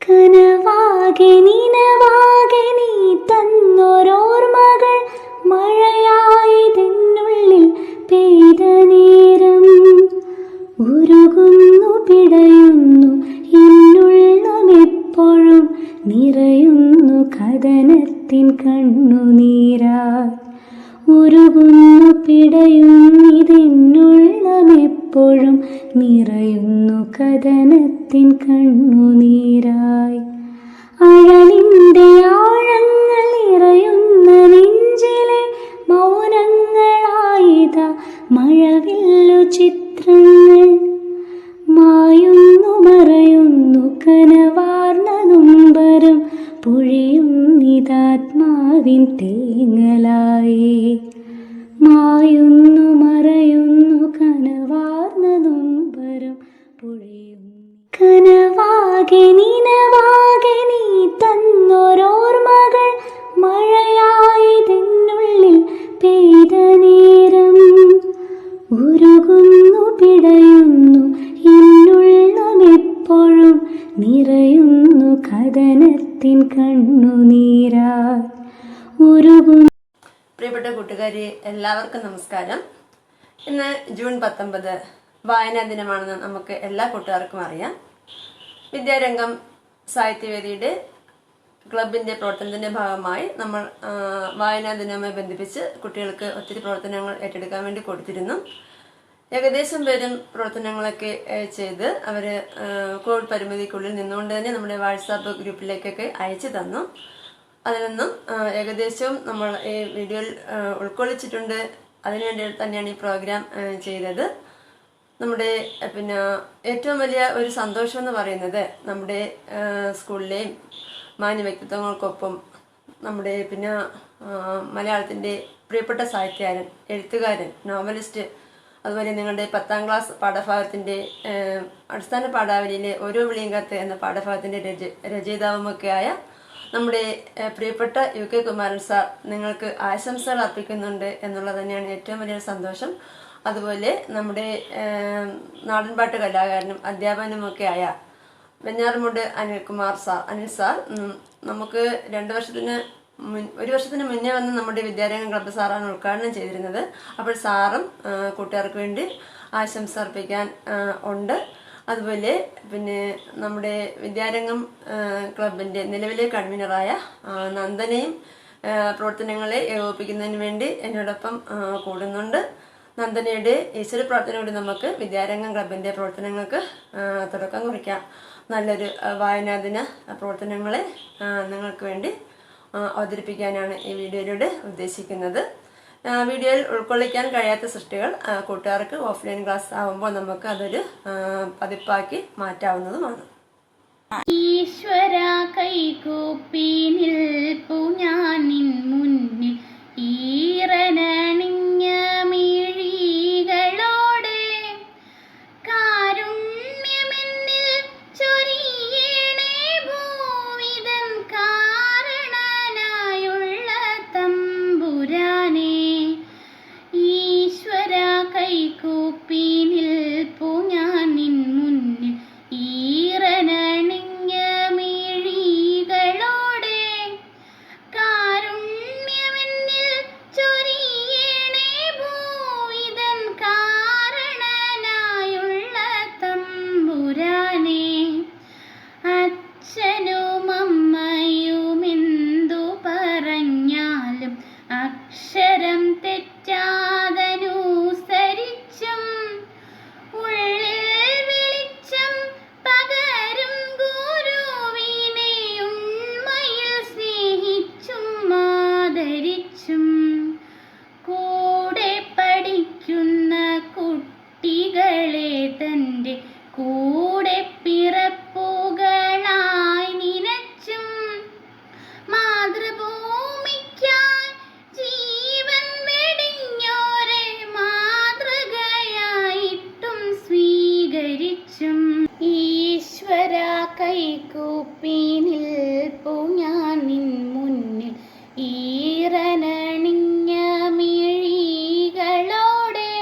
കനവാകെ നിനവാകെ നീ തന്നോരോർമകൾ മഴയായതെന്നുള്ളിൽ പെയ്ത നേരം ഉരുകുന്നു പിടയുന്നു എന്നുള്ളമെപ്പോഴും നിറയുന്നു കഥനത്തിൻ കണ്ണുനീരായി ഉരുകുന്നു പിടയുന്നിതെന്നുള്ളമെപ്പോഴും നിറയുന്നു കഥനത്തിൻ കണ്ണുനീരായി അഴലിൻ്റെ ആഴങ്ങൾ നിറയുന്ന നെഞ്ചിലെ മൗനങ്ങളായിതാ മഴവില്ലു ചിത്രങ്ങൾ മായുന്നു മറയുന്നു കനവാർന്ന നൊമ്പരം പൊഴിയുന്നിതാത്മാവിൻ തേങ്ങലായി മായുന്നു മറയുന്നു കനവാർന്ന നൊമ്പരം പൊഴിയുന്നു കനവാകെ നിനവാകെ നീ തന്നോരോർമകൾ മഴയായതെന്നുള്ളിൽ പെയ്ത നേരം ഉരുകുന്നു പിടയുന്നു എന്നുള്ളമെപ്പോഴും നിറയുന്നു കഥനത്തിൻ കണ്ണുനീരായി ഉരുകുന്നു. പ്രിയപ്പെട്ട കൂട്ടുകാരെ, എല്ലാവർക്കും നമസ്കാരം. ഇന്ന് ജൂൺ 19 വായനാ ദിനമാണെന്ന് നമുക്ക് എല്ലാ കൂട്ടുകാർക്കും അറിയാം. വിദ്യാരംഗം സാഹിത്യവേദിയുടെ ക്ലബിന്റെ പ്രവർത്തനത്തിന്റെ ഭാഗമായി നമ്മൾ വായനാ ദിനവുമായി ബന്ധിപ്പിച്ച് കുട്ടികൾക്ക് ഒത്തിരി പ്രവർത്തനങ്ങൾ ഏറ്റെടുക്കാൻ വേണ്ടി കൊടുത്തിരുന്നു. ഏകദേശം പേരും പ്രവർത്തനങ്ങളൊക്കെ ചെയ്ത് അവര് കോവിഡ് പരിമിതിക്കുള്ളിൽ നിന്നുകൊണ്ട് തന്നെ നമ്മുടെ വാട്സാപ്പ് ഗ്രൂപ്പിലേക്കൊക്കെ അയച്ചു തന്നു. അതിൽ നിന്നും ഏകദേശം നമ്മൾ ഈ വീഡിയോയിൽ ഉൾക്കൊള്ളിച്ചിട്ടുണ്ട്. അതിനുവേണ്ടി തന്നെയാണ് ഈ പ്രോഗ്രാം ചെയ്തത്. നമ്മുടെ ഏറ്റവും വലിയ ഒരു സന്തോഷം എന്ന് പറയുന്നത് നമ്മുടെ സ്കൂളിലെയും മാന്യ വ്യക്തിത്വങ്ങൾക്കൊപ്പം നമ്മുടെ മലയാളത്തിൻ്റെ പ്രിയപ്പെട്ട സാഹിത്യകാരൻ, എഴുത്തുകാരൻ, നോവലിസ്റ്റ്, അതുപോലെ നിങ്ങളുടെ 10ാം ക്ലാസ് പാഠഭാഗത്തിൻ്റെ അടിസ്ഥാന പാഠാവലിയിലെ ഓരോ വിളിയും കത്ത് എന്ന പാഠഭാഗത്തിൻ്റെ രചയിതാവുമൊക്കെയായ നമ്മുടെ പ്രിയപ്പെട്ട UK കുമാരൻ സാർ നിങ്ങൾക്ക് ആശംസകൾ അർപ്പിക്കുന്നുണ്ട് എന്നുള്ളത് തന്നെയാണ് ഏറ്റവും വലിയ സന്തോഷം. അതുപോലെ നമ്മുടെ നാടൻപാട്ട് കലാകാരനും അധ്യാപകനുമൊക്കെയായ വെഞ്ഞാറമൂട് അനിൽ സാർ നമുക്ക് ഒരു വർഷത്തിന് മുന്നേ വന്ന് നമ്മുടെ വിദ്യാരംഗം ക്ലബ്ബ് സാറാണ് ഉദ്ഘാടനം ചെയ്തിരുന്നത്. അപ്പോൾ സാറും കൂട്ടുകാർക്ക് വേണ്ടി ആശംസ അർപ്പിക്കാൻ ഉണ്ട്. അതുപോലെ നമ്മുടെ വിദ്യാരംഗം ക്ലബിന്റെ നിലവിലെ കൺവീനറായ നന്ദനയും പ്രവർത്തനങ്ങളെ ഏകോപിപ്പിക്കുന്നതിന് വേണ്ടി എന്നോടൊപ്പം കൂടുന്നുണ്ട്. നന്ദനയുടെ ഈശ്വര പ്രാർത്ഥനയോടെ നമുക്ക് വിദ്യാരംഗം ക്ലബിന്റെ പ്രവർത്തനങ്ങൾക്ക് തുടക്കം കുറിക്കാം. നല്ലൊരു വായനാദിന പ്രവർത്തനങ്ങളെ നിങ്ങൾക്ക് വേണ്ടി അവതരിപ്പിക്കാനാണ് ഈ വീഡിയോയിലൂടെ ഉദ്ദേശിക്കുന്നത്. വീഡിയോയിൽ ഉൾക്കൊള്ളിക്കാൻ കഴിയാത്ത സൃഷ്ടികൾ കൂട്ടുകാർക്ക് ഓഫ്ലൈൻ ക്ലാസ് ആവുമ്പോൾ നമുക്ക് അതൊരു പതിപ്പാക്കി മാറ്റാവുന്നതുമാണ്. ഈശ്വര കൈകൂപ്പി നിൽപ്പു ഞാൻ നിൻ മുന്നിൽ ഈറനണിഞ്ഞ മിഴികളോടെ കാരുണ്യമെന്നിൽ ചൊരിയണേ ഭൂവിതൻ കാരണനായുള്ള തമ്പുരാനെ. ഈശ്വര കൈകൂപ്പി നിൽപ്പു ഞാൻ നിൻ മുന്നിൽ ഈറനണിഞ്ഞ മിഴികളോടെ കാരുണ്യമെന്നിൽ ചൊരിയണേ ഭൂവിതൻ കാരണനായുള്ള തമ്പുരാനെ. അച്ഛനും അമ്മയുമെന്തു പറഞ്ഞാലും അക്ഷരം തെറ്റാതനുസരിച്ചും ഉള്ളിൽ വെളിച്ചം പകരും ഗുരുവിനെ ഉണ്മയിൽ സ്നേഹിച്ചും ആദരിച്ചും കൂടെ പഠിക്കുന്ന കുട്ടികളെ തൻ്റെ കൂടെ പിറപ്പുകളായി നിനച്ചും മാതൃഭൂമിക്കായി ജീവൻ വെടിഞ്ഞോരെ മാതൃകയായിട്ടും സ്വീകരിച്ചും ഈശ്വര കൈകൂപ്പി നിൽപ്പു ഞാൻ നിൻ മുന്നിൽ ഈറനണിഞ്ഞ മിഴികളോടെ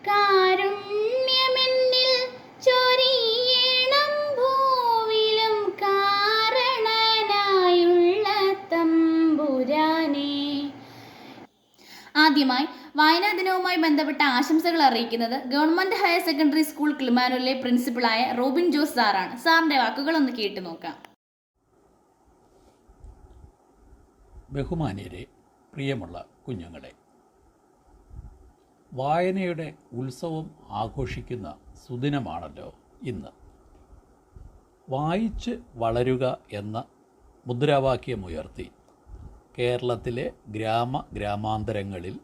കാരുണ്യമെന്നിൽ ചൊരിയണം ഭൂവിലും ആദ്യമായി വായനാ ദിനവുമായി ബന്ധപ്പെട്ട ആശംസകൾ അറിയിക്കുന്നത് ഗവൺമെന്റ് ഹയർ സെക്കൻഡറി സ്കൂൾ കിളിമാനൂരിലെ പ്രിൻസിപ്പളായ റോബിൻ ജോസ് സാറാണ്. സാറിന്റെ വാക്കുകൾ ഒന്ന് കേട്ടു നോക്കാം. ബഹുമാന്യരെ, പ്രിയമുള്ള കുഞ്ഞുങ്ങളെ, വായനയുടെ ഉത്സവം ആഘോഷിക്കുന്ന സുദിനമാണല്ലോ ഇന്ന്. വായിച്ച് വളരുക എന്ന മുദ്രാവാക്യമുയർത്തി കേരളത്തിലെ ഗ്രാമാന്തരങ്ങളിൽ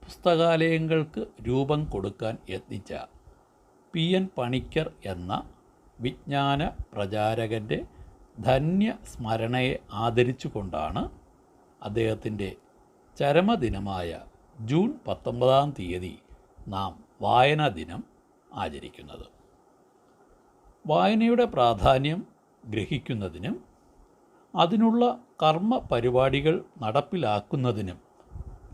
പുസ്തകാലയങ്ങൾക്ക് രൂപം കൊടുക്കാൻ യത്നിച്ച PN പണിക്കർ എന്ന വിജ്ഞാന പ്രചാരകൻ്റെ ധന്യ സ്മരണയെ ആദരിച്ചുകൊണ്ടാണ് അദ്ദേഹത്തിൻ്റെ ചരമദിനമായ ജൂൺ 19 നാം വായനാ ദിനം ആചരിക്കുന്നത്. വായനയുടെ പ്രാധാന്യം ഗ്രഹിക്കുന്നതിനും അതിനുള്ള കർമ്മ പരിപാടികൾ നടപ്പിലാക്കുന്നതിനും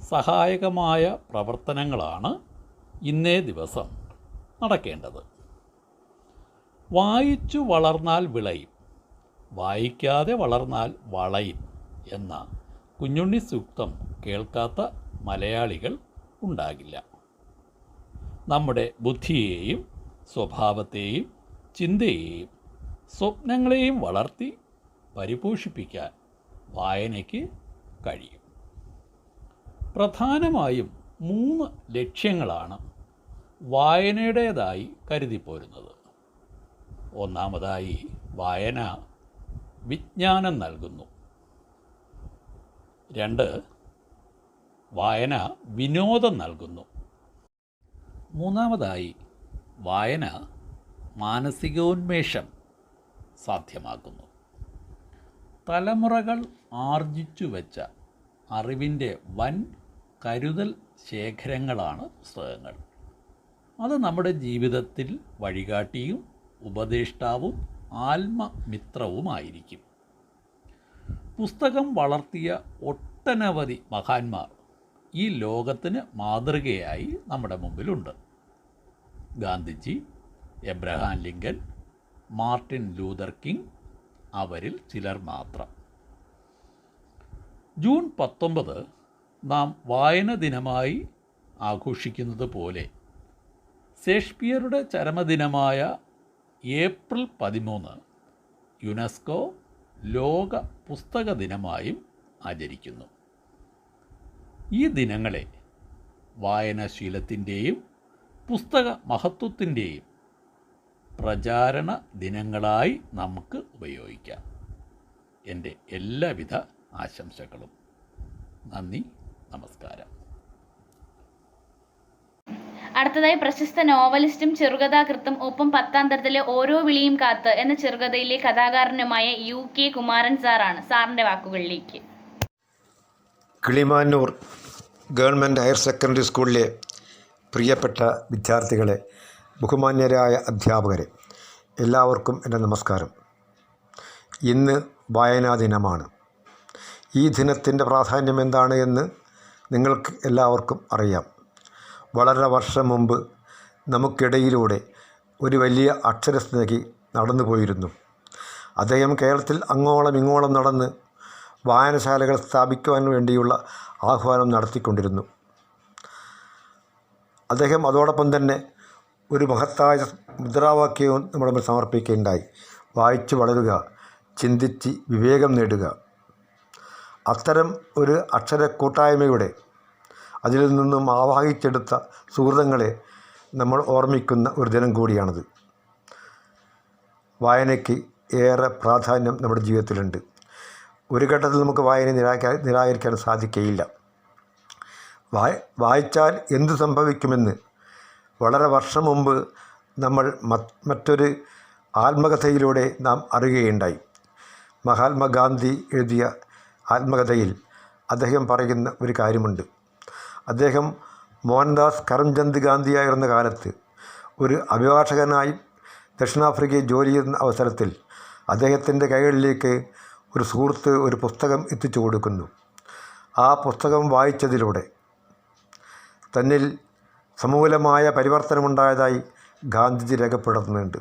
സഹായകമായ പ്രവർത്തനങ്ങളാണ് ഇന്നേ ദിവസം നടക്കേണ്ടത്. വായിച്ചു വളർന്നാൽ വിളയും, വായിക്കാതെ വളർന്നാൽ വളയും എന്ന കുഞ്ഞുണ്ണി സൂക്തം കേൾക്കാത്ത മലയാളികൾ ഉണ്ടാകില്ല. നമ്മുടെ ബുദ്ധിയെയും സ്വഭാവത്തെയും ചിന്തയെയും സ്വപ്നങ്ങളെയും വളർത്തി പരിപോഷിപ്പിക്കാൻ വായനയ്ക്ക് കഴിയും. പ്രധാനമായും 3 ലക്ഷ്യങ്ങളാണ് വായനയുടേതായി കരുതിപ്പോരുന്നത്. ഒന്നാമതായി, വായന വിജ്ഞാനം നൽകുന്നു. 2, വായന വിനോദം നൽകുന്നു. 3-ാമതായി, വായന മാനസികോന്മേഷം സാധ്യമാക്കുന്നു. തലമുറകൾ ആർജിച്ചു വെച്ച അറിവിൻ്റെ വൻ കരുതൽ ശേഖരങ്ങളാണ് പുസ്തകങ്ങൾ. അത് നമ്മുടെ ജീവിതത്തിൽ വഴികാട്ടിയും ഉപദേഷ്ടാവും ആത്മമിത്രവുമായിരിക്കും. പുസ്തകം വളർത്തിയ ഒട്ടനവധി മഹാന്മാർ ഈ ലോകത്തിന് മാതൃകയായി നമ്മുടെ മുമ്പിലുണ്ട്. Gandhiji, Abraham Lincoln, Martin Luther king, അവരിൽ ചിലർ മാത്രം. ജൂൺ 19 നാം വായന ദിനമായി ആഘോഷിക്കുന്നത് പോലെ ഷേക്സ്പിയറുടെ ചരമദിനമായ ഏപ്രിൽ 13 യുനെസ്കോ ലോക പുസ്തക ദിനമായും ആചരിക്കുന്നു. ഈ ദിനങ്ങളെ വായനാശീലത്തിൻ്റെയും പുസ്തക മഹത്വത്തിൻ്റെയും പ്രചാരണ ദിനങ്ങളായി നമുക്ക് ഉപയോഗിക്കാം. എൻ്റെ എല്ലാവിധ ആശംസകളും. നന്ദി, നമസ്കാരം. അടുത്തതായി പ്രശസ്ത നോവലിസ്റ്റും ചെറുകഥാകൃത്തും ഒപ്പം 10ാം തരത്തിലെ ഓരോ വിളിയും കാത്ത് എന്ന ചെറുകഥയിലെ കഥാകാരനുമായ UK കുമാരൻ സാറാണ്. സാറിൻ്റെ വാക്കുകളിലേക്ക്. കിളിമാനൂർ ഗവൺമെൻറ് ഹയർ സെക്കൻഡറി സ്കൂളിലെ പ്രിയപ്പെട്ട വിദ്യാർത്ഥികളെ, ബഹുമാന്യരായ അധ്യാപകരെ, എല്ലാവർക്കും എൻ്റെ നമസ്കാരം. ഇന്ന് വായനാ ദിനമാണ്. ഈ ദിനത്തിൻ്റെ പ്രാധാന്യം എന്താണ് എന്ന് നിങ്ങൾക്ക് എല്ലാവർക്കും അറിയാം. വളരെ വർഷം മുമ്പ് നമുക്കിടയിലൂടെ ഒരു വലിയ അക്ഷരസ്നേഹി നടന്നു പോയിരുന്നു. അദ്ദേഹം കേരളത്തിൽ അങ്ങോളം ഇങ്ങോളം നടന്ന് വായനശാലകൾ സ്ഥാപിക്കുവാൻ വേണ്ടിയുള്ള ആഹ്വാനം നടത്തിക്കൊണ്ടിരുന്നു. അദ്ദേഹം അതോടൊപ്പം തന്നെ ഒരു മഹത്തായ മുദ്രാവാക്യവും നമ്മുടെ മുന്നിൽ സമർപ്പിക്കുകയുണ്ടായി: വായിച്ചു വളരുക, ചിന്തിച്ച് വിവേകം നേടുക. അത്തരം ഒരു അക്ഷര കൂട്ടായ്മയുടെ അതിൽ നിന്നും ആവാഹിച്ചെടുത്ത സുഹൃതങ്ങളെ നമ്മൾ ഓർമ്മിക്കുന്ന ഒരു ദിനം കൂടിയാണിത്. വായനയ്ക്ക് ഏറെ പ്രാധാന്യം നമ്മുടെ ജീവിതത്തിലുണ്ട്. ഒരു ഘട്ടത്തിൽ നമുക്ക് വായന നിരാകരിക്കാൻ സാധിക്കുകയില്ല. വായിച്ചാൽ എന്തു സംഭവിക്കുമെന്ന് വളരെ വർഷം മുമ്പ് നമ്മൾ മറ്റൊരു ആത്മകഥയിലൂടെ നാം അറിയുകയുണ്ടായി. മഹാത്മാഗാന്ധി എഴുതിയ ആത്മകഥയിൽ അദ്ദേഹം പറയുന്ന ഒരു കാര്യമുണ്ട്. അദ്ദേഹം മോഹൻദാസ് കരംചന്ദ് ഗാന്ധിയായിരുന്ന കാലത്ത് ഒരു അഭിഭാഷകനായി ദക്ഷിണാഫ്രിക്കയിൽ ജോലി ചെയ്യുന്ന അവസരത്തിൽ അദ്ദേഹത്തിൻ്റെ കൈകളിലേക്ക് ഒരു സുഹൃത്ത് ഒരു പുസ്തകം എത്തിച്ചു കൊടുക്കുന്നു. ആ പുസ്തകം വായിച്ചതിലൂടെ തന്നിൽ സമൂലമായ പരിവർത്തനമുണ്ടായതായി ഗാന്ധിജി രേഖപ്പെടുത്തുന്നുണ്ട്.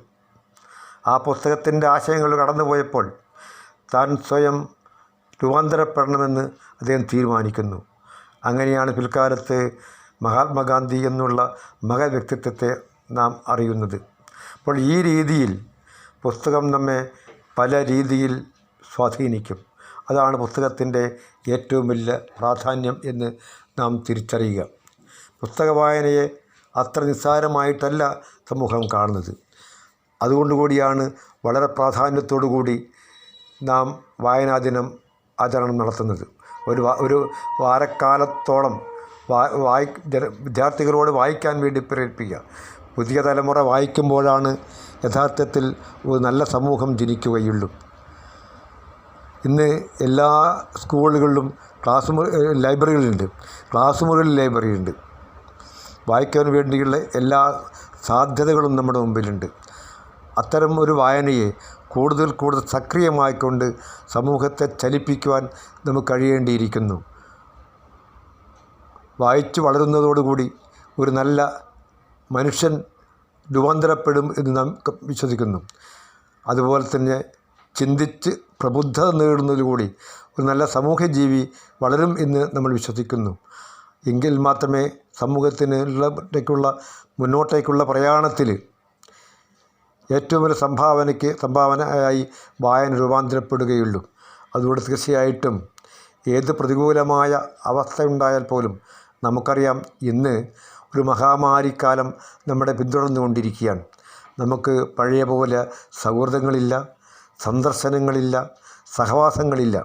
ആ പുസ്തകത്തിൻ്റെ ആശയങ്ങൾ കടന്നുപോയപ്പോൾ താൻ സ്വയം രൂപാന്തരപ്പെടണമെന്ന് അദ്ദേഹം തീരുമാനിക്കുന്നു. അങ്ങനെയാണ് പിൽക്കാലത്ത് മഹാത്മാഗാന്ധി എന്നുള്ള മഹൽ വ്യക്തിത്വത്തെ നാം അറിയുന്നത്. അപ്പോൾ ഈ രീതിയിൽ പുസ്തകം നമ്മെ പല രീതിയിൽ സ്വാധീനിക്കും. അതാണ് പുസ്തകത്തിൻ്റെ ഏറ്റവും വലിയ പ്രാധാന്യം എന്ന് നാം തിരിച്ചറിയുക. പുസ്തക വായനയെ അത്ര നിസ്സാരമായിട്ടല്ല സമൂഹം കാണുന്നത്. അതുകൊണ്ടുകൂടിയാണ് വളരെ പ്രാധാന്യത്തോടു കൂടി നാം വായനാ ദിനം ആചരണം നടത്തുന്നത്. ഒരു വാരക്കാലത്തോളം വിദ്യാർത്ഥികളോട് വായിക്കാൻ വേണ്ടി പ്രേരിപ്പിക്കുക. പുതിയ തലമുറ വായിക്കുമ്പോഴാണ് യഥാർത്ഥത്തിൽ ഒരു നല്ല സമൂഹം ജനിക്കുകയുള്ളൂ. ഇന്ന് എല്ലാ സ്കൂളുകളിലും ലൈബ്രറികളുണ്ട്, ക്ലാസ് മുറികളിൽ ലൈബ്രറിയുണ്ട്. വായിക്കാൻ വേണ്ടിയുള്ള എല്ലാ സാധ്യതകളും നമ്മുടെ മുമ്പിലുണ്ട്. അത്തരം ഒരു വായനയെ കൂടുതൽ സക്രിയമായിക്കൊണ്ട് സമൂഹത്തെ ചലിപ്പിക്കുവാൻ നമുക്ക് കഴിയേണ്ടിയിരിക്കുന്നു. വായിച്ചു വളരുന്നതോടുകൂടി ഒരു നല്ല മനുഷ്യൻ രൂപാന്തരപ്പെടും എന്ന് നാം വിശ്വസിക്കുന്നു. അതുപോലെ തന്നെ ചിന്തിച്ച് പ്രബുദ്ധത നേടുന്നതിലൂടെ ഒരു നല്ല സാമൂഹ്യജീവി വളരും എന്ന് നമ്മൾ വിശ്വസിക്കുന്നു. എങ്കിൽ മാത്രമേ മുന്നോട്ടേക്കുള്ള പ്രയാണത്തിൽ ഏറ്റവും വലിയ സംഭാവനയായി വായന രൂപാന്തരപ്പെടുകയുള്ളൂ. അതുകൊണ്ട് തീർച്ചയായിട്ടും ഏത് പ്രതികൂലമായ അവസ്ഥയുണ്ടായാൽ പോലും നമുക്കറിയാം, ഇന്ന് ഒരു മഹാമാരിക്കാലം നമ്മളെ പിന്തുടർന്നുകൊണ്ടിരിക്കുകയാണ്. നമുക്ക് പഴയ പോലെ സൗഹൃദങ്ങളില്ല, സന്ദർശനങ്ങളില്ല, സഹവാസങ്ങളില്ല.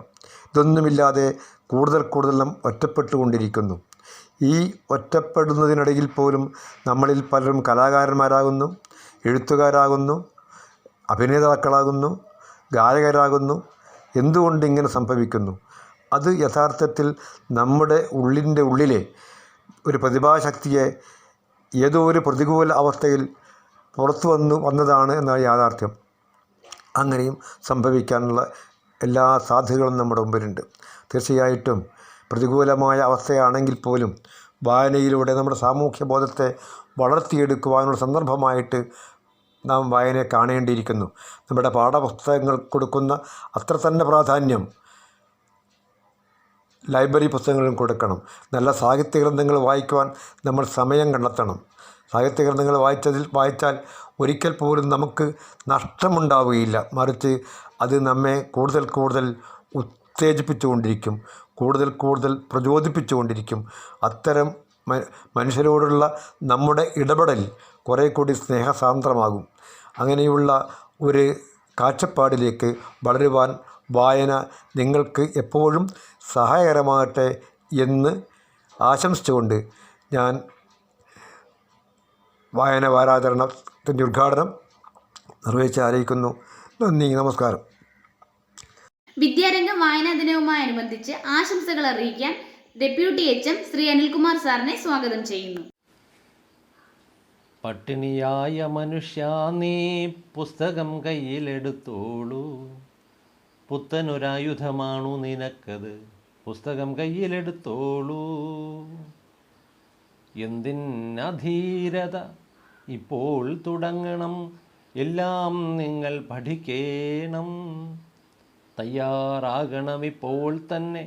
ഇതൊന്നുമില്ലാതെ കൂടുതൽ നാം ഒറ്റപ്പെട്ടുകൊണ്ടിരിക്കുന്നു. ഈ ഒറ്റപ്പെടുന്നതിനിടയിൽ പോലും നമ്മളിൽ പലരും കലാകാരന്മാരാകുന്നു, എഴുത്തുകാരാകുന്നു, അഭിനേതാക്കളാകുന്നു, ഗായകരാകുന്നു. എന്തുകൊണ്ട് ഇങ്ങനെ സംഭവിക്കുന്നു? അത് യഥാർത്ഥത്തിൽ നമ്മുടെ ഉള്ളിലെ ഒരു പ്രതിഭാശക്തിയെ ഏതോ ഒരു പ്രതികൂല അവസ്ഥയിൽ പുറത്തു വന്നതാണ് എന്നാണ് യാഥാർത്ഥ്യം. അങ്ങനെയും സംഭവിക്കാനുള്ള എല്ലാ സാധ്യതകളും നമ്മുടെ മുമ്പിലുണ്ട്. തീർച്ചയായിട്ടും പ്രതികൂലമായ അവസ്ഥയാണെങ്കിൽ പോലും വായനയിലൂടെ നമ്മുടെ സാമൂഹ്യ ബോധത്തെ വളർത്തിയെടുക്കുവാനുള്ള സന്ദർഭമായിട്ട് നാം വായനയെ കാണേണ്ടിയിരിക്കുന്നു. നമ്മുടെ പാഠപുസ്തകങ്ങൾ കൊടുക്കുന്ന അത്ര തന്നെ പ്രാധാന്യം ലൈബ്രറി പുസ്തകങ്ങളും കൊടുക്കണം. നല്ല സാഹിത്യ ഗ്രന്ഥങ്ങൾ വായിക്കുവാൻ നമ്മൾ സമയം കണ്ടെത്തണം. സാഹിത്യ ഗ്രന്ഥങ്ങൾ വായിച്ചാൽ ഒരിക്കൽ പോലും നമുക്ക് നഷ്ടമുണ്ടാവുകയില്ല. മറിച്ച് അത് നമ്മെ കൂടുതൽ ഉത്തേജിപ്പിച്ചുകൊണ്ടിരിക്കും, കൂടുതൽ പ്രചോദിപ്പിച്ചുകൊണ്ടിരിക്കും. അത്തരം മനുഷ്യരോടുള്ള നമ്മുടെ ഇടപെടൽ കുറേ കൂടി സ്നേഹസാന്ദ്രമാകും. അങ്ങനെയുള്ള ഒരു കാഴ്ചപ്പാടിലേക്ക് വളരുവാൻ വായന നിങ്ങൾക്ക് എപ്പോഴും സഹായകരമാകട്ടെ എന്ന് ആശംസിച്ചുകൊണ്ട് ഞാൻ വായന വാരാചരണത്തിൻ്റെ ഉദ്ഘാടനം നിർവഹിച്ച് അറിയിക്കുന്നു. നന്ദി, നമസ്കാരം. വിദ്യാരംഗം വായനാ ദിനവുമായനുബന്ധിച്ച് ആശംസകൾ അറിയിക്കാൻ ഡെപ്യൂട്ടി HM ശ്രീ അനിൽകുമാർ സാറിനെ സ്വാഗതം ചെയ്യുന്നു. പട്ടിണിയായ മനുഷ്യ നീ പുസ്തകം കയ്യിലെടുത്തോളൂ, പുത്തനൊരായുധമാണു നിനക്കത്, പുസ്തകം കയ്യിലെടുത്തോളൂ. എന്തിനധീരത ഇപ്പോൾ തുടങ്ങണം, എല്ലാം നിങ്ങൾ പഠിക്കേണം. തയ്യാറാകണം ഇപ്പോൾ തന്നെ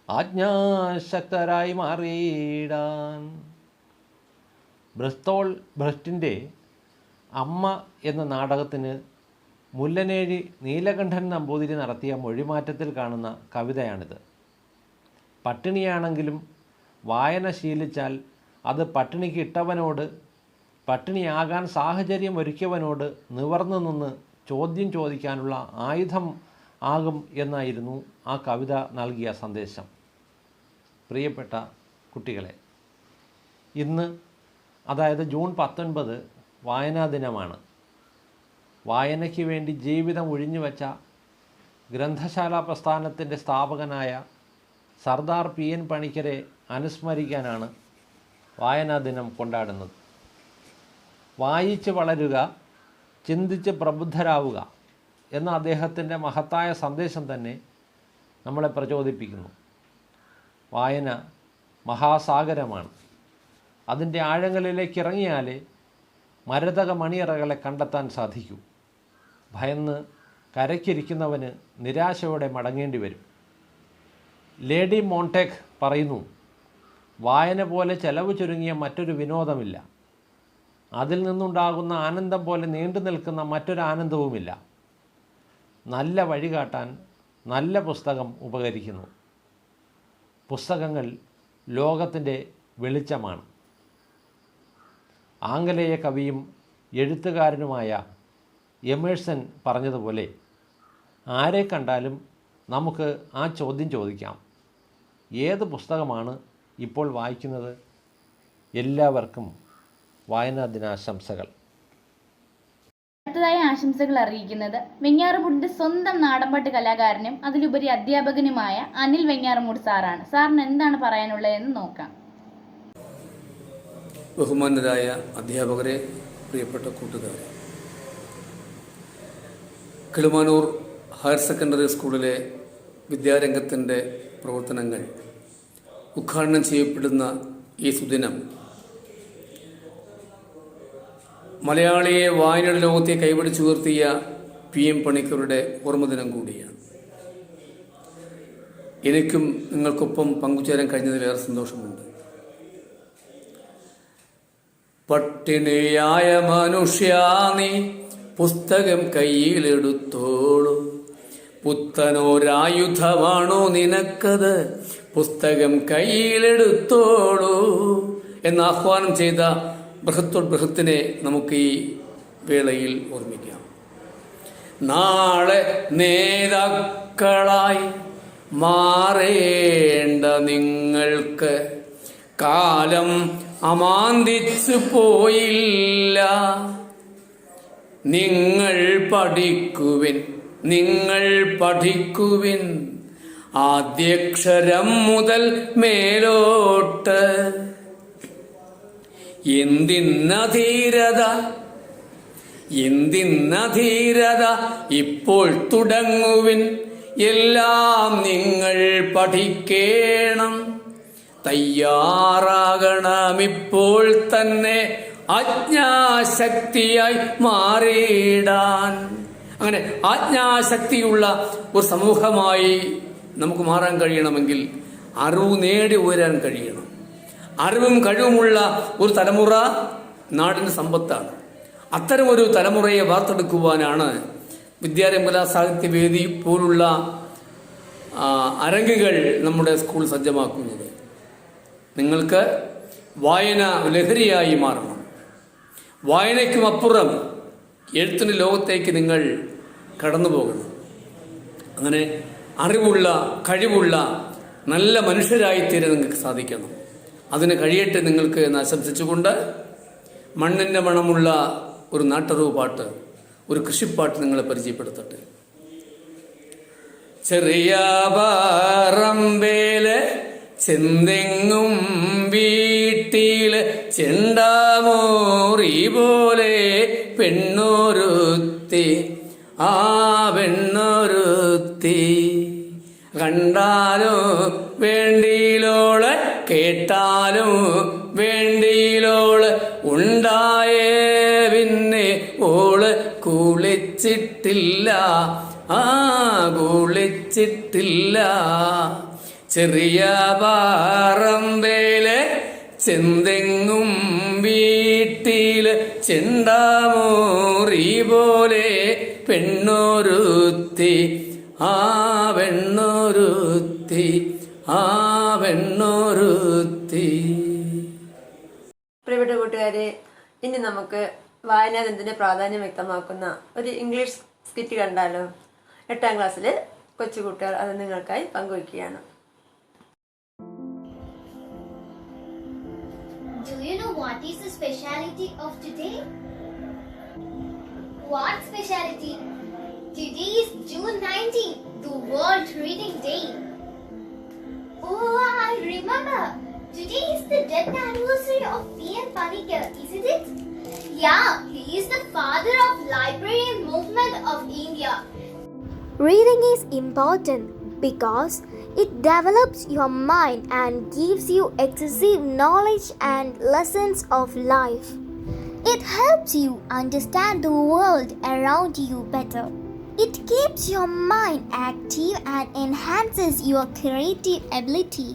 ആജ്ഞാശക്തരായി മാറിയിടാൻ. ബ്രഷ്റ്റിൻ്റെ അമ്മ എന്ന നാടകത്തിന് മുല്ലനേഴി നീലകണ്ഠൻ നമ്പൂതിരി നടത്തിയ മൊഴിമാറ്റത്തിൽ കാണുന്ന കവിതയാണിത്. പട്ടിണിയാണെങ്കിലും വായന ശീലിച്ചാൽ അത് പട്ടിണിക്ക് ഇട്ടവനോട്, പട്ടിണിയാകാൻ സാഹചര്യം ഒരുക്കിയവനോട് നിവർന്നു നിന്ന് ചോദ്യം ചോദിക്കാനുള്ള ആയുധം ആകും എന്നായിരുന്നു ആ കവിത നൽകിയ സന്ദേശം. പ്രിയപ്പെട്ട കുട്ടികളെ, ഇന്ന് അതായത് ജൂൺ 19 വായനാ ദിനമാണ്. വായനയ്ക്ക് വേണ്ടി ജീവിതം ഒഴിഞ്ഞുവെച്ച ഗ്രന്ഥശാല പ്രസ്ഥാനത്തിൻ്റെ സ്ഥാപകനായ സർദാർ PN പണിക്കരെ അനുസ്മരിക്കാനാണ് വായനാ ദിനം കൊണ്ടാടുന്നത്. വായിച്ച് വളരുക, ചിന്തിച്ച് പ്രബുദ്ധരാവുക എന്ന അദ്ദേഹത്തിൻ്റെ മഹത്തായ സന്ദേശം തന്നെ നമ്മളെ പ്രചോദിപ്പിക്കുന്നു. വായന മഹാസാഗരമാണ്. അതിൻ്റെ ആഴങ്ങളിലേക്ക് ഇറങ്ങിയാലേ മരതക മണിയറകളെ കണ്ടെത്താൻ സാധിക്കൂ. ഭയന്ന് കരയ്ക്കിരിക്കുന്നവന് നിരാശയോടെ മടങ്ങേണ്ടി വരും. ലേഡി മോണ്ടെക് പറയുന്നു, വായന പോലെ ചെലവ് ചുരുങ്ങിയ മറ്റൊരു വിനോദമില്ല. അതിൽ നിന്നുണ്ടാകുന്ന ആനന്ദം പോലെ നീണ്ടു നിൽക്കുന്ന മറ്റൊരു ആനന്ദവുമില്ല. നല്ല വഴി കാട്ടാൻ നല്ല പുസ്തകം ഉപകരിക്കുന്നു. പുസ്തകങ്ങൾ ലോകത്തിൻ്റെ വെളിച്ചമാണ്. ആംഗലേയ കവിയും എഴുത്തുകാരനുമായ എമേഴ്സൺ പറഞ്ഞതുപോലെ, ആരെ കണ്ടാലും നമുക്ക് ആ ചോദ്യം ചോദിക്കാം: ഏത് പുസ്തകമാണ് ഇപ്പോൾ വായിക്കുന്നത്? എല്ലാവർക്കും വായനാ ദിനാശംസകൾ. അടുത്തതായി ആശംസകൾ അറിയിക്കുന്നത് വെഞ്ഞാറമൂടിന്റെ സ്വന്തം നാടൻപാട്ട് കലാകാരനും അതിലുപരി അധ്യാപകനുമായ അനിൽ വെഞ്ഞാറമൂട് സാറാണ്. സാറിന് എന്താണ് പറയാനുള്ളതെന്ന് നോക്കാം. ബഹുമാന്യരായ അധ്യാപകരെ, പ്രിയപ്പെട്ട കൂട്ടുകാരെ, കിളിമാനൂർ ഹയർ സെക്കൻഡറി സ്കൂളിലെ വിദ്യാരംഗത്തിൻ്റെ പ്രവർത്തനങ്ങൾ ഉദ്ഘാടനം ചെയ്യപ്പെടുന്ന ഈ സുദിനം മലയാളിയെ വായനയുടെ ലോകത്തെ കൈപിടിച്ചുയർത്തിയ PM പണിക്കരുടെ ഓർമ്മദിനം കൂടിയാണ്. എനിക്കും നിങ്ങൾക്കൊപ്പം പങ്കുചേരാൻ കഴിഞ്ഞതിലേറെ സന്തോഷമുണ്ട്. പട്ടിണിയായ മനുഷ്യാ നീ പുസ്തകം കയ്യിലെടുത്തോളൂ, പുത്തനോരായുധമാണോ നിനക്കത്, പുസ്തകം കയ്യിലെടുത്തോളൂ എന്ന് ആഹ്വാനം ചെയ്ത ബൃഹത്തിനെ നമുക്ക് ഈ വേളയിൽ ഓർമ്മിക്കാം. നാളെ നേതാക്കളായി മാറേണ്ട നിങ്ങൾക്ക് കാലം അമാന്തിച്ചു പോയില്ല. നിങ്ങൾ പഠിക്കുവിൻ ആദ്യക്ഷരം മുതൽ മേലോട്ട്. എന്തിന്നധീരത ഇപ്പോൾ തുടങ്ങുവിൻ, എല്ലാം നിങ്ങൾ പഠിക്കേണം. തയ്യാറാകണം ഇപ്പോൾ തന്നെ ആജ്ഞാശക്തിയായി മാറിയിടാൻ. അങ്ങനെ ആജ്ഞാശക്തിയുള്ള ഒരു സമൂഹമായി നമുക്ക് മാറാൻ കഴിയണമെങ്കിൽ അറിവ് നേടി ഉയരാൻ കഴിയണം. അറിവും കഴിവുമുള്ള ഒരു തലമുറ നാടിന് സമ്പത്താണ്. അത്തരമൊരു തലമുറയെ വാർത്തെടുക്കുവാനാണ് വിദ്യാരംഭ സാഹിത്യവേദി പോലുള്ള അരങ്ങുകൾ നമ്മുടെ സ്കൂൾ സജ്ജമാക്കുന്നത്. നിങ്ങൾക്ക് വായന ലഹരിയായി മാറണം. വായനയ്ക്കും അപ്പുറം എഴുത്തിൻ്റെ ലോകത്തേക്ക് നിങ്ങൾ കടന്നു പോകണം. അങ്ങനെ അറിവുള്ള, കഴിവുള്ള നല്ല മനുഷ്യരായിത്തീരാൻ നിങ്ങൾക്ക് സാധിക്കണം. അതിന് കഴിയട്ടെ നിങ്ങൾക്ക് എന്ന് ആശംസിച്ചുകൊണ്ട് മണ്ണിൻ്റെ മണമുള്ള ഒരു നാട്ടറിവ് പാട്ട്, ഒരു കൃഷിപ്പാട്ട് നിങ്ങളെ പരിചയപ്പെടുത്തട്ടെ. ചെറിയ പറമ്പേല് ചെന്തെങ്ങും വീട്ടില് ചെണ്ടാമോറി പോലെ പെണ്ണൊരുത്തി, ആ പെണ്ണൊരുത്തി കണ്ടാലും വേണ്ടിയിലോള്, കേട്ടാലും വേണ്ടിയിലോള്, ഉണ്ടായേ പിന്നെ ഓള് കുളിച്ചിട്ടില്ല, ആ കുളിച്ചിട്ടില്ല. ചെറിയ പറമ്പേല് ചെന്തെങ്ങും വീട്ടില് ചെണ്ടാമോറി പോലെ പെണ്ണൊരുത്തി, ആ പെണ്ണൊരുത്തി, ആ പെണ്ണൊരുത്തി. പ്രിയപ്പെട്ട കൂട്ടുകാരെ, ഇനി നമുക്ക് വായനാനന്ദന്റെ പ്രാധാന്യം വ്യക്തമാക്കുന്ന ഒരു ഇംഗ്ലീഷ് സ്കിറ്റ് കണ്ടാലോ? 8ാം ക്ലാസ്സിലെ കൊച്ചു കൂട്ടുകാർ അത് നിങ്ങൾക്കായി പങ്കുവയ്ക്കുകയാണ്. Do you know what is the speciality of today? What speciality? Today is June 19th, the World Reading Day. Oh, I remember. Today is the death anniversary of PM Panikkar, isn't it? Yeah, he is the father of librarian movement of India. Reading is important because it develops your mind and gives you excessive knowledge and lessons of life. It helps you understand the world around you better. It keeps your mind active and enhances your creative ability.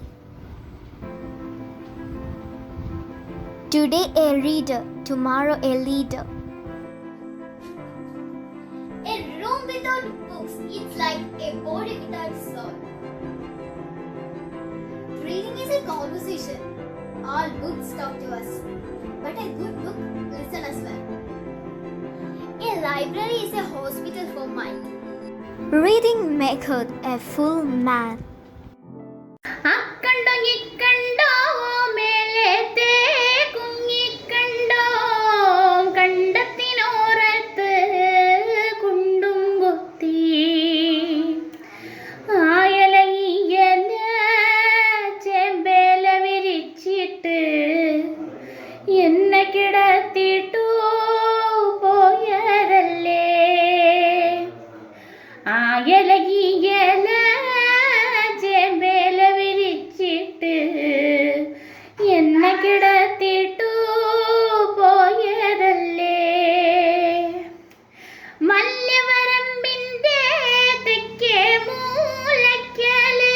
Today a reader, tomorrow a leader. A room without books is like a body without soul. Reading is a conversation. All books talk to us, but a good book listens as well. A library is a hospital for mind. Reading maketh a full man. അക്കണ്ടോ ഇക്കണ്ടോ മേലത്തെ കുഞ്ഞിക്കണ്ടോ കണ്ടത്തിനോരത്ത് കുണ്ടും കൊത്തി ആയല ഈയല ചെമ്പേല വിരിച്ചിട്ട് എന്നെ കിടത്തിട്ടു പോയതല്ലേ ആയല ഈയല ചെമ്പേല വിരിച്ചിട്ട് എന്നെ കിടത്തിട്ടു പോയതല്ലേ മല്യവരമ്പിൻ്റെ തെക്കേ മൂലയ്ക്കല്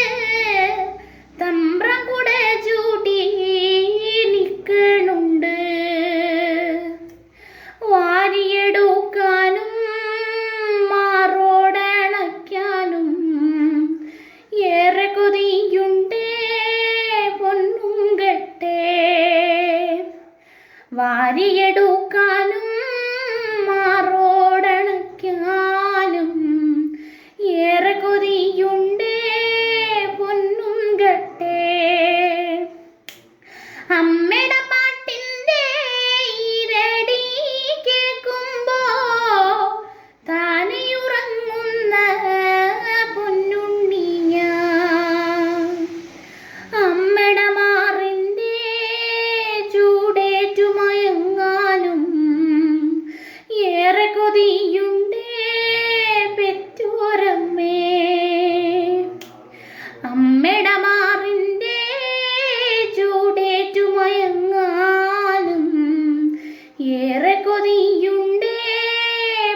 തമ്പ്രം കുട ചൂടി നിൽക്കണുണ്ട് വാരിയെടുക്കാനും മാറോടണയ്ക്കാനും ഏറെ കൊതിയുണ്ടേ പൊന്നും കെട്ടേ വാരിയെടുക്കാനും മാറോടണയ്ക്കാനും ഏറെ കൊതിയുണ്ടേ പൊന്നും കെട്ടേ അമ്മയുടെ പാട്ടിൻ്റെ ഈരടി കേൾക്കുമ്പോ താനെയുറങ്ങുന്ന പൊന്നുണ്ണി ഞാൻ അമ്മയുടെ മാറിൻ്റെ ചൂടേറ്റു മയങ്ങാനും ഏറെ കൊതിയുണ്ടേ പെറ്റോരമ്മേ അമ്മയുടെ മാറിൻ്റെ ചൂടേറ്റു മയങ്ങാനും ഏറെ കൊതിയുണ്ടേ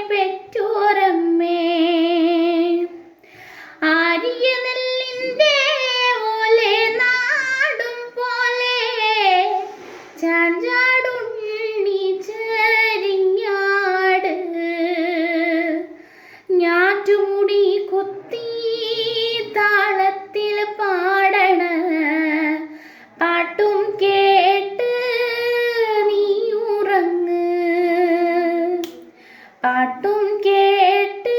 പെറ്റോരമ്മേ ആരിയ നെല്ലിൻ്റെ ഓലെ നാടും പോലെ ചാഞ്ചാടുണ്ണി ചരിഞ്ഞാട് ഞാറ്റുമുടി കുത്തി താളത്തിൽ പാടണ പാട്ടും കേട്ട് നീ ഉറങ്ങ് പാട്ടും കേട്ട്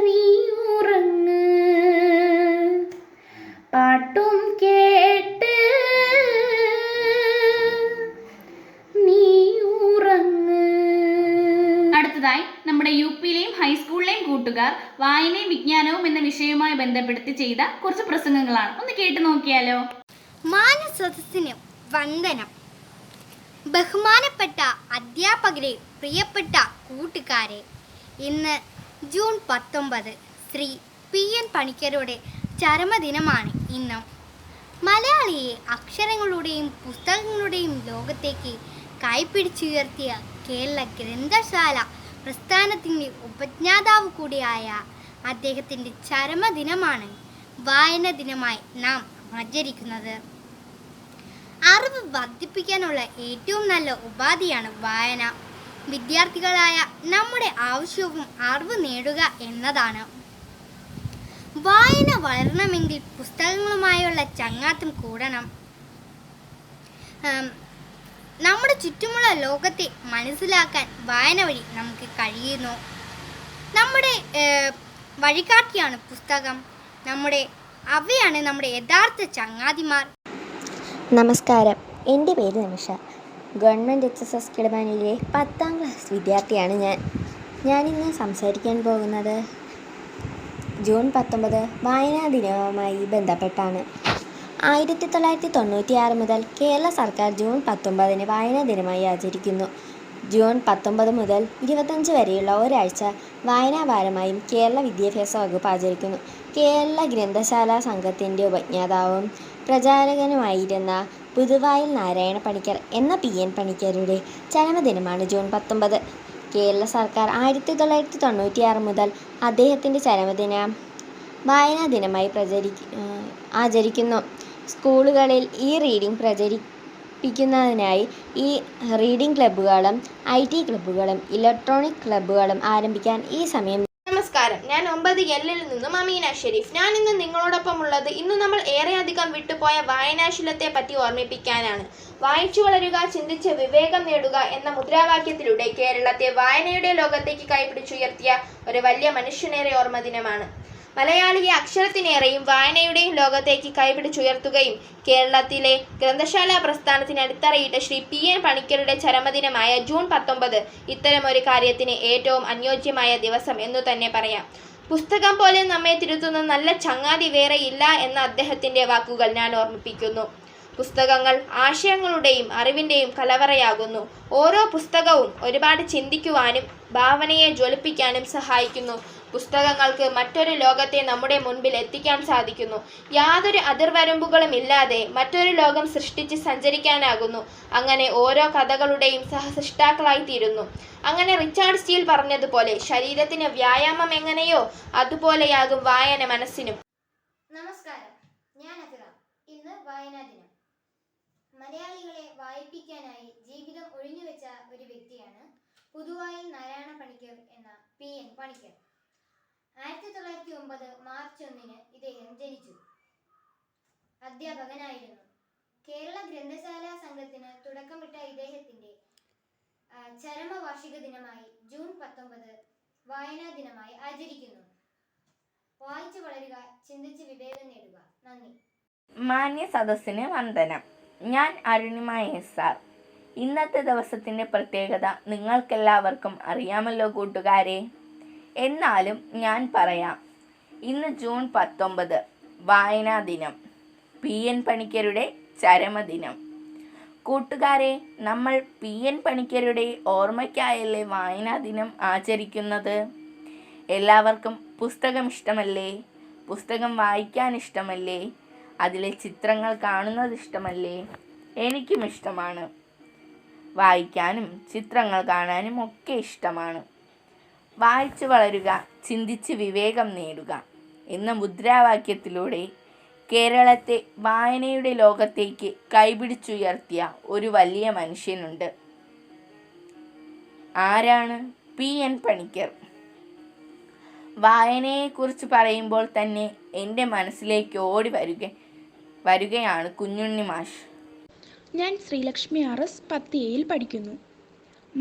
നീ ഉറങ്ങ് പാട്ടും കേട്ട് നീ ഉറങ്ങ്. അടുത്തതായി നമ്മുടെ UP-ലെയും ഹൈസ്കൂളിലെയും കൂട്ടുകാർ വായനയും വിജ്ഞാനവും എന്ന വിഷയവുമായി ബന്ധപ്പെടുത്തി ചെയ്ത കുറച്ച് പ്രസംഗങ്ങളാണ്. ഒന്ന് കേട്ടു നോക്കിയാലോ. മാനസദസ്സിന് വന്ദനം. ബഹുമാനപ്പെട്ട അധ്യാപകരെ, പ്രിയപ്പെട്ട കൂട്ടുകാരെ, ഇന്ന് ജൂൺ 19 ശ്രീ PN പണിക്കരുടെ ചരമദിനമാണ്. ഇന്ന് മലയാളിയെ അക്ഷരങ്ങളുടെയും പുസ്തകങ്ങളുടെയും ലോകത്തേക്ക് കൈപ്പിടിച്ചുയർത്തിയ കേരള ഗ്രന്ഥശാല പ്രസ്ഥാനത്തിൻ്റെ ഉപജ്ഞാതാവ് കൂടിയായ അദ്ദേഹത്തിൻ്റെ ചരമദിനമാണ് വായന ദിനമായി നാം ആചരിക്കുന്നത്. അറിവ് വർദ്ധിപ്പിക്കാനുള്ള ഏറ്റവും നല്ല ഉപാധിയാണ് വായന. വിദ്യാർത്ഥികളായ നമ്മുടെ ആവശ്യവും അറിവ് നേടുക എന്നതാണ്. വായന വളരണമെങ്കിൽ പുസ്തകങ്ങളുമായുള്ള ചങ്ങാത്തം കൂടണം. നമ്മുടെ ചുറ്റുമുള്ള ലോകത്തെ മനസ്സിലാക്കാൻ വായന വഴി നമുക്ക് കഴിയുന്നു. നമ്മുടെ വഴികാട്ടിയാണ് പുസ്തകം. അവയാണ് നമ്മുടെ യഥാർത്ഥ ചങ്ങാതിമാർ. നമസ്കാരം, എൻ്റെ പേര് നിമിഷ. ഗവൺമെൻറ് HSS കിടമാനിലെ 10ാം ക്ലാസ് വിദ്യാർത്ഥിയാണ് ഞാനിന്ന് സംസാരിക്കാൻ പോകുന്നത് ജൂൺ 19 വായനാ ദിനവുമായി ബന്ധപ്പെട്ടാണ്. 1996 മുതൽ കേരള സർക്കാർ ജൂൺ 19 വായനാ ദിനമായി ആചരിക്കുന്നു. ജൂൺ 19 മുതൽ 25 വരെയുള്ള ഒരാഴ്ച വായനാ വാരമായും കേരള വിദ്യാഭ്യാസ വകുപ്പ് ആചരിക്കുന്നു. കേരള ഗ്രന്ഥശാല സംഘത്തിൻ്റെ ഉപജ്ഞാതാവും പ്രചാരകനുമായിരുന്ന പുതുവായിൽ നാരായണ പണിക്കർ എന്ന PN പണിക്കരുടെ ചരമദിനമാണ് ജൂൺ 19. കേരള സർക്കാർ 1996 മുതൽ അദ്ദേഹത്തിൻ്റെ ചരമദിനം വായനാ ദിനമായി ആചരിക്കുന്നു. സ്കൂളുകളിൽ റീഡിംഗ് പ്രോത്സാഹിപ്പിക്കുന്നതിനായി ഈ റീഡിംഗ് ക്ലബ്ബുകളും IT ക്ലബ്ബുകളും ഇലക്ട്രോണിക് ക്ലബ്ബുകളും ആരംഭിക്കാൻ ഈ സമയം. നമസ്കാരം, ഞാൻ 9L നിന്നും അമീന ഷെരീഫ്. ഞാൻ ഇന്ന് നിങ്ങളോടൊപ്പം ഉള്ളത് ഇന്ന് നമ്മൾ ഏറെയധികം വിട്ടുപോയ വായനാശീലത്തെ പറ്റി ഓർമ്മിപ്പിക്കാനാണ്. വായിച്ചു വളരുക, ചിന്തിച്ച് വിവേകം നേടുക എന്ന മുദ്രാവാക്യത്തിലൂടെ കേരളത്തെ വായനയുടെ ലോകത്തേക്ക് കൈപിടിച്ചുയർത്തിയ ഒരു വലിയ മനുഷ്യനേറെ ഓർമ്മ ദിനമാണ്. മലയാളിയെ അക്ഷരത്തിനേറെയും വായനയുടെയും ലോകത്തേക്ക് കൈപിടിച്ചുയർത്തുകയും കേരളത്തിലെ ഗ്രന്ഥശാല പ്രസ്ഥാനത്തിന് അടിത്തറയിട്ട ശ്രീ PN പണിക്കരുടെ ചരമദിനമായ ജൂൺ 19 ഇത്തരമൊരു കാര്യത്തിന് ഏറ്റവും അനുയോജ്യമായ ദിവസം എന്നു തന്നെ പറയാം. പുസ്തകം പോലെ നമ്മെ തിരുത്തുന്ന നല്ല ചങ്ങാതി വേറെ ഇല്ല എന്ന അദ്ദേഹത്തിൻ്റെ വാക്കുകൾ ഞാൻ ഓർമ്മിപ്പിക്കുന്നു. പുസ്തകങ്ങൾ ആശയങ്ങളുടെയും അറിവിൻ്റെയും കലവറയാകുന്നു. ഓരോ പുസ്തകവും ഒരുപാട് ചിന്തിക്കുവാനും ഭാവനയെ ജ്വലിപ്പിക്കാനും സഹായിക്കുന്നു. പുസ്തകങ്ങൾക്ക് മറ്റൊരു ലോകത്തെ നമ്മുടെ മുൻപിൽ എത്തിക്കാൻ സാധിക്കുന്നു. യാതൊരു അതിർവരമ്പുകളും ഇല്ലാതെ മറ്റൊരു ലോകം സൃഷ്ടിച്ച് സഞ്ചരിക്കാനാകുന്നു. അങ്ങനെ ഓരോ കഥകളുടെയും സഹസൃഷ്ടാക്കളായി തീരുന്നു. അങ്ങനെ റിച്ചാർഡ് സ്റ്റീൽ പറഞ്ഞതുപോലെ ശരീരത്തിന് വ്യായാമം എങ്ങനെയോ അതുപോലെയാകും വായന മനസ്സിനും. നമസ്കാരം, ഞാൻ അഫിറ. ഇന്ന് വായനാ ദിനം. മലയാളികളെ വായിപ്പിക്കാനായി ജീവിതം ഒഴിഞ്ഞുവെച്ച ഒരു വ്യക്തിയാണ് പുതുവായിൽ നാരായണ പണിക്കർ എന്ന PN പണിക്കർ. 1909 മാർച്ച് 1 ഇദ്ദേഹം ജനിച്ചു. അധ്യാപകനായിരുന്നു. കേരള ഗ്രന്ഥശാല സംഘത്തിന് തുടക്കമിട്ട ഇദ്ദേഹത്തിന്റെ ചരമവാർഷിക ദിനമായി ജൂൺ 19 വായനാ ദിനമായി ആചരിക്കുന്നു. വായിച്ചു വളരുക, ചിന്തിച്ച് വിവേകം നേടുക. നന്ദി. മാന്യ സദസ്സിന് വന്ദനം. ഞാൻ അരുണിമ SR. ഇന്നത്തെ ദിവസത്തിൻ്റെ പ്രത്യേകത നിങ്ങൾക്കെല്ലാവർക്കും അറിയാമല്ലോ കൂട്ടുകാരെ. എന്നാലും ഞാൻ പറയാം. ഇന്ന് ജൂൺ 19 വായനാ ദിനം, PN പണിക്കരുടെ ചരമദിനം. കൂട്ടുകാരെ, നമ്മൾ PN പണിക്കരുടെ ഓർമ്മയ്ക്കായല്ലേ വായനാ ദിനം ആചരിക്കുന്നത്? എല്ലാവർക്കും പുസ്തകം ഇഷ്ടമല്ലേ? പുസ്തകം വായിക്കാൻ ഇഷ്ടമല്ലേ? അതിലെ ചിത്രങ്ങൾ കാണുന്നത് ഇഷ്ടമല്ലേ? എനിക്കും ഇഷ്ടമാണ്. വായിക്കാനും ചിത്രങ്ങൾ കാണാനും ഒക്കെ ഇഷ്ടമാണ്. വായിച്ചു വളരുക, ചിന്തിച്ച് വിവേകം നേടുക എന്ന മുദ്രാവാക്യത്തിലൂടെ കേരളത്തെ വായനയുടെ ലോകത്തേക്ക് കൈപിടിച്ചുയർത്തിയ ഒരു വലിയ മനുഷ്യനുണ്ട്. ആരാണ്? PN പണിക്കർ. വായനയെക്കുറിച്ച് പറയുമ്പോൾ തന്നെ എൻ്റെ മനസ്സിലേക്ക് ഓടി വരികയാണ് കുഞ്ഞുണ്ണി മാഷ്. ഞാൻ ശ്രീലക്ഷ്മി RS 10Aയിൽ പഠിക്കുന്നു.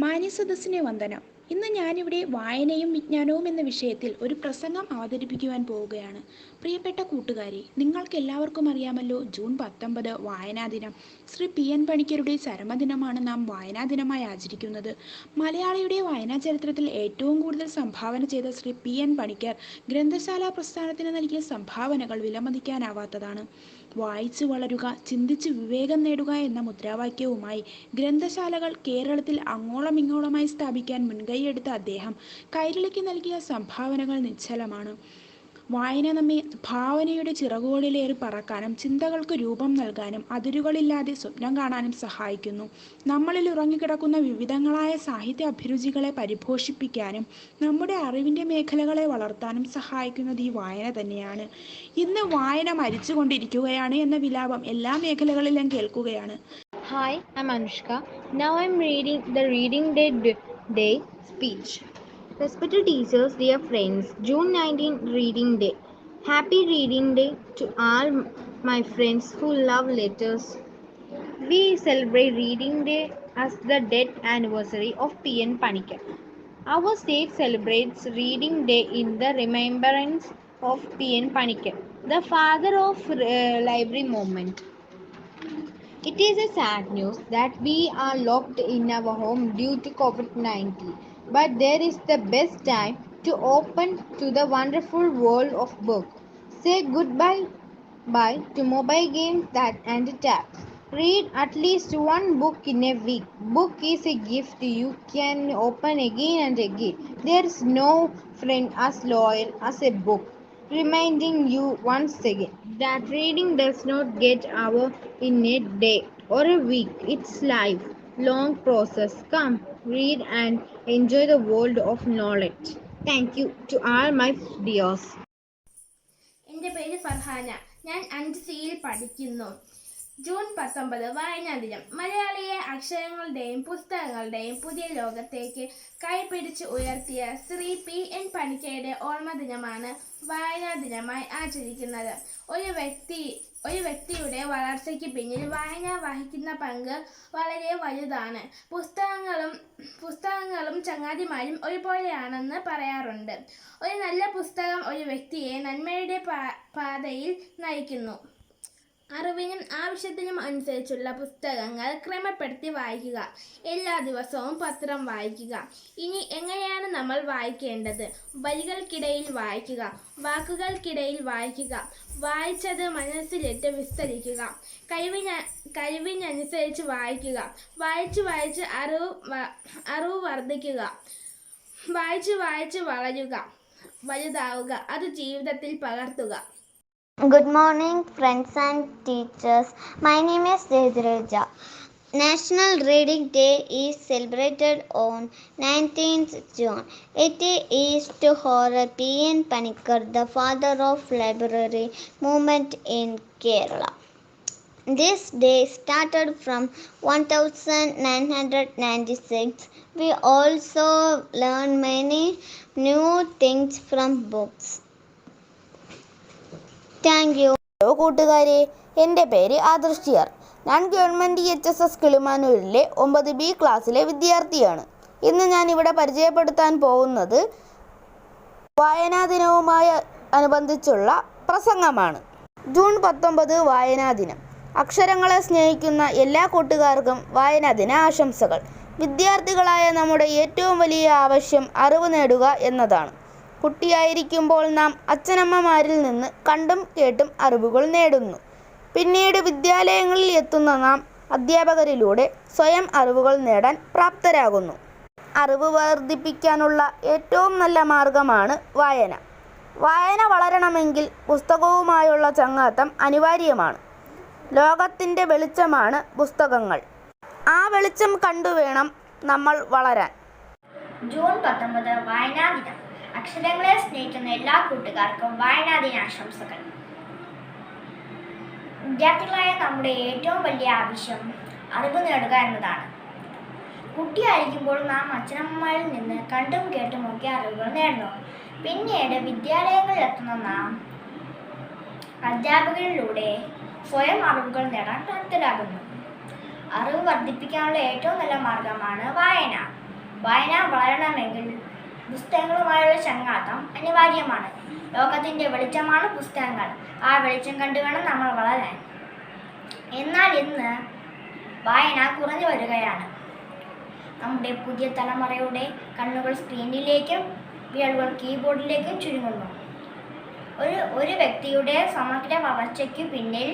മാന്യസദസ്സിനെ വന്ദനം. ഇന്ന് ഞാനിവിടെ വായനയും വിജ്ഞാനവും എന്ന വിഷയത്തിൽ ഒരു പ്രസംഗം അവതരിപ്പിക്കുവാൻ പോവുകയാണ്. പ്രിയപ്പെട്ട കൂട്ടുകാരെ, നിങ്ങൾക്കെല്ലാവർക്കും അറിയാമല്ലോ, ജൂൺ 19 വായനാ ദിനം. ശ്രീ PN പണിക്കരുടെ ചരമദിനമാണ് നാം വായനാ ദിനമായി ആചരിക്കുന്നത്. മലയാളിയുടെ വായനാ ചരിത്രത്തിൽ ഏറ്റവും കൂടുതൽ സംഭാവന ചെയ്ത ശ്രീ PN പണിക്കർ ഗ്രന്ഥശാല പ്രസ്ഥാനത്തിന് നൽകിയ സംഭാവനകൾ വിലമതിക്കാനാവാത്തതാണ്. വായിച്ചു വളരുക, ചിന്തിച്ച് വിവേകം നേടുക എന്ന മുദ്രാവാക്യവുമായി ഗ്രന്ഥശാലകൾ കേരളത്തിൽ അങ്ങോളം ഇങ്ങോളമായി സ്ഥാപിക്കാൻ മുൻകൈയെടുത്ത അദ്ദേഹം കൈരളിക്ക് നൽകിയ സംഭാവനകൾ നിശ്ചലമാണ്. വായന നമ്മെ ഭാവനയുടെ ചിറകുകളിലേറി പറക്കാനും ചിന്തകൾക്ക് രൂപം നൽകാനും അതിരുകളില്ലാതെ സ്വപ്നം കാണാനും സഹായിക്കുന്നു. നമ്മളിൽ ഉറങ്ങിക്കിടക്കുന്ന വിവിധങ്ങളായ സാഹിത്യ അഭിരുചികളെ പരിപോഷിപ്പിക്കാനും നമ്മുടെ അറിവിൻ്റെ മേഖലകളെ വളർത്താനും സഹായിക്കുന്നത് ഈ വായന തന്നെയാണ്. ഇന്ന് വായന മരിച്ചുകൊണ്ടിരിക്കുകയാണ് എന്ന വിലാപം എല്ലാ മേഖലകളിലും കേൾക്കുകയാണ്. Hi, I'm Anushka. Now I'm reading the Reading Day speech. Respected teachers, dear friends, June 19 Reading Day. Happy Reading Day to all my friends who love letters. We celebrate Reading Day as the death anniversary of PN Panikkar. Our state celebrates Reading Day in the remembrance of PN Panikkar, the father of library movement. It is a sad news that we are locked in our home due to COVID-19. But there is the best time to open to the wonderful world of book. Say goodbye to mobile games and tabs. Read at least one book in a week. Book is a gift you can open again and again. There is no friend as loyal as a book. Reminding you once again that reading does not get over in a day or a week. It's life long process. Come, read and enjoy the world of knowledge. Thank you to all my dears. എൻ്റെ പേര് ഫർഹാന. ഞാൻ 5Cയിൽ പഠിക്കുന്നു. June 19 വായനാ ദിനം. മലയാളിയെ അക്ഷരങ്ങളുടെയും പുസ്തകങ്ങളുടെയും പുതിയ ലോകത്തേക്ക് കൈപിടിച്ച് ഉയർത്തിയ ശ്രീ P.N. പണിക്കരുടെ ഓർമ്മദിനമാണ് വായനാ ദിനമായി ആചരിക്കുന്നത്. ഒരു വ്യക്തിയുടെ വളർച്ചയ്ക്ക് പിന്നിൽ വായന വഹിക്കുന്ന പങ്ക് വളരെ വലുതാണ്. പുസ്തകങ്ങളും ചങ്ങാതിമാരും ഒരുപോലെയാണെന്ന് പറയാറുണ്ട്. ഒരു നല്ല പുസ്തകം ഒരു വ്യക്തിയെ നന്മയുടെ പാതയിൽ നയിക്കുന്നു. അറിവിനും ആവശ്യത്തിനും അനുസരിച്ചുള്ള പുസ്തകങ്ങൾ ക്രമപ്പെടുത്തി വായിക്കുക. എല്ലാ ദിവസവും പത്രം വായിക്കുക. ഇനി എങ്ങനെയാണ് നമ്മൾ വായിക്കേണ്ടത്? വരികൾക്കിടയിൽ വായിക്കുക, വാക്കുകൾക്കിടയിൽ വായിക്കുക, വായിച്ചത് മനസ്സിലിട്ട് വിസ്തരിക്കുക, കഴിവിനനുസരിച്ച് വായിക്കുക, വായിച്ച് അറിവ് വർദ്ധിക്കുക, വായിച്ച് വളരുക, വലുതാവുക, അത് ജീവിതത്തിൽ പകർത്തുക. Good morning, friends and teachers. My name is Deidreja. National Reading Day is celebrated on 19th June. It is to honor P.N. Panikkar, the father of library movement in Kerala. This day started from 1996. We also learn many new things from books. Thank you. Hello കൂട്ടുകാരെ, എൻ്റെ പേര് ആദർശിയാർ. ഞാൻ government EHSS കിളിമാനൂരിലെ 9B ക്ലാസ്സിലെ വിദ്യാർത്ഥിയാണ്. ഇന്ന് ഞാൻ ഇവിടെ പരിചയപ്പെടുത്താൻ പോകുന്നത് വായനാ ദിനവുമായി അനുബന്ധിച്ചുള്ള പ്രസംഗമാണ്. ജൂൺ 19 വായനാ ദിനം. അക്ഷരങ്ങളെ സ്നേഹിക്കുന്ന എല്ലാ കൂട്ടുകാർക്കും വായനാ ദിന ആശംസകൾ. വിദ്യാർത്ഥികളായ നമ്മുടെ ഏറ്റവും വലിയ ആവശ്യം അറിവ് നേടുക എന്നതാണ്. കുട്ടിയായിരിക്കുമ്പോൾ നാം അച്ഛനമ്മമാരിൽ നിന്ന് കണ്ടും കേട്ടും അറിവുകൾ നേടുന്നു. പിന്നീട് വിദ്യാലയങ്ങളിൽ എത്തുന്ന നാം അധ്യാപകരിലൂടെ സ്വയം അറിവുകൾ നേടാൻ പ്രാപ്തരാകുന്നു. അറിവ് വർദ്ധിപ്പിക്കാനുള്ള ഏറ്റവും നല്ല മാർഗമാണ് വായന. വായന വളരണമെങ്കിൽ പുസ്തകവുമായുള്ള ചങ്ങാത്തം അനിവാര്യമാണ്. ലോകത്തിൻ്റെ വെളിച്ചമാണ് പുസ്തകങ്ങൾ. ആ വെളിച്ചം കണ്ടുവേണം നമ്മൾ വളരാൻ. ജൂൺ 19 വായനാ ദിനം. അക്ഷരങ്ങളെ സ്നേഹിക്കുന്ന എല്ലാ കൂട്ടുകാർക്കും വായനാ ദിനാശംസകൾ. വിദ്യാർത്ഥികളായ നമ്മുടെ ഏറ്റവും വലിയ ആവശ്യം അറിവ് നേടുക എന്നതാണ്. കുട്ടിയായിരിക്കുമ്പോൾ നാം അച്ഛനമ്മമാരിൽ നിന്ന് കണ്ടും കേട്ടും ഒക്കെ അറിവുകൾ നേടുന്നു. പിന്നീട് വിദ്യാലയങ്ങളിൽ എത്തുന്ന നാം അധ്യാപകരിലൂടെ സ്വയം അറിവുകൾ നേടാൻ പ്രാപ്തരാകുന്നു. അറിവ് വർദ്ധിപ്പിക്കാനുള്ള ഏറ്റവും നല്ല മാർഗമാണ് വായന. വായന വളരണമെങ്കിൽ പുസ്തകങ്ങളുമായുള്ള ചങ്ങാത്തം അനിവാര്യമാണ്. ലോകത്തിൻ്റെ വെളിച്ചമാണ് പുസ്തകങ്ങൾ. ആ വെളിച്ചം കണ്ടുവേണം നമ്മൾ വളരാൻ. എന്നാൽ ഇന്ന് വായന കുറഞ്ഞു വരികയാണ്. നമ്മുടെ പുതിയ തലമുറയുടെ കണ്ണുകൾ സ്ക്രീനിലേക്കും വിരലുകൾ കീബോർഡിലേക്കും ചുരുങ്ങുന്നു. ഒരു വ്യക്തിയുടെ സമഗ്ര വളർച്ചയ്ക്കു പിന്നിൽ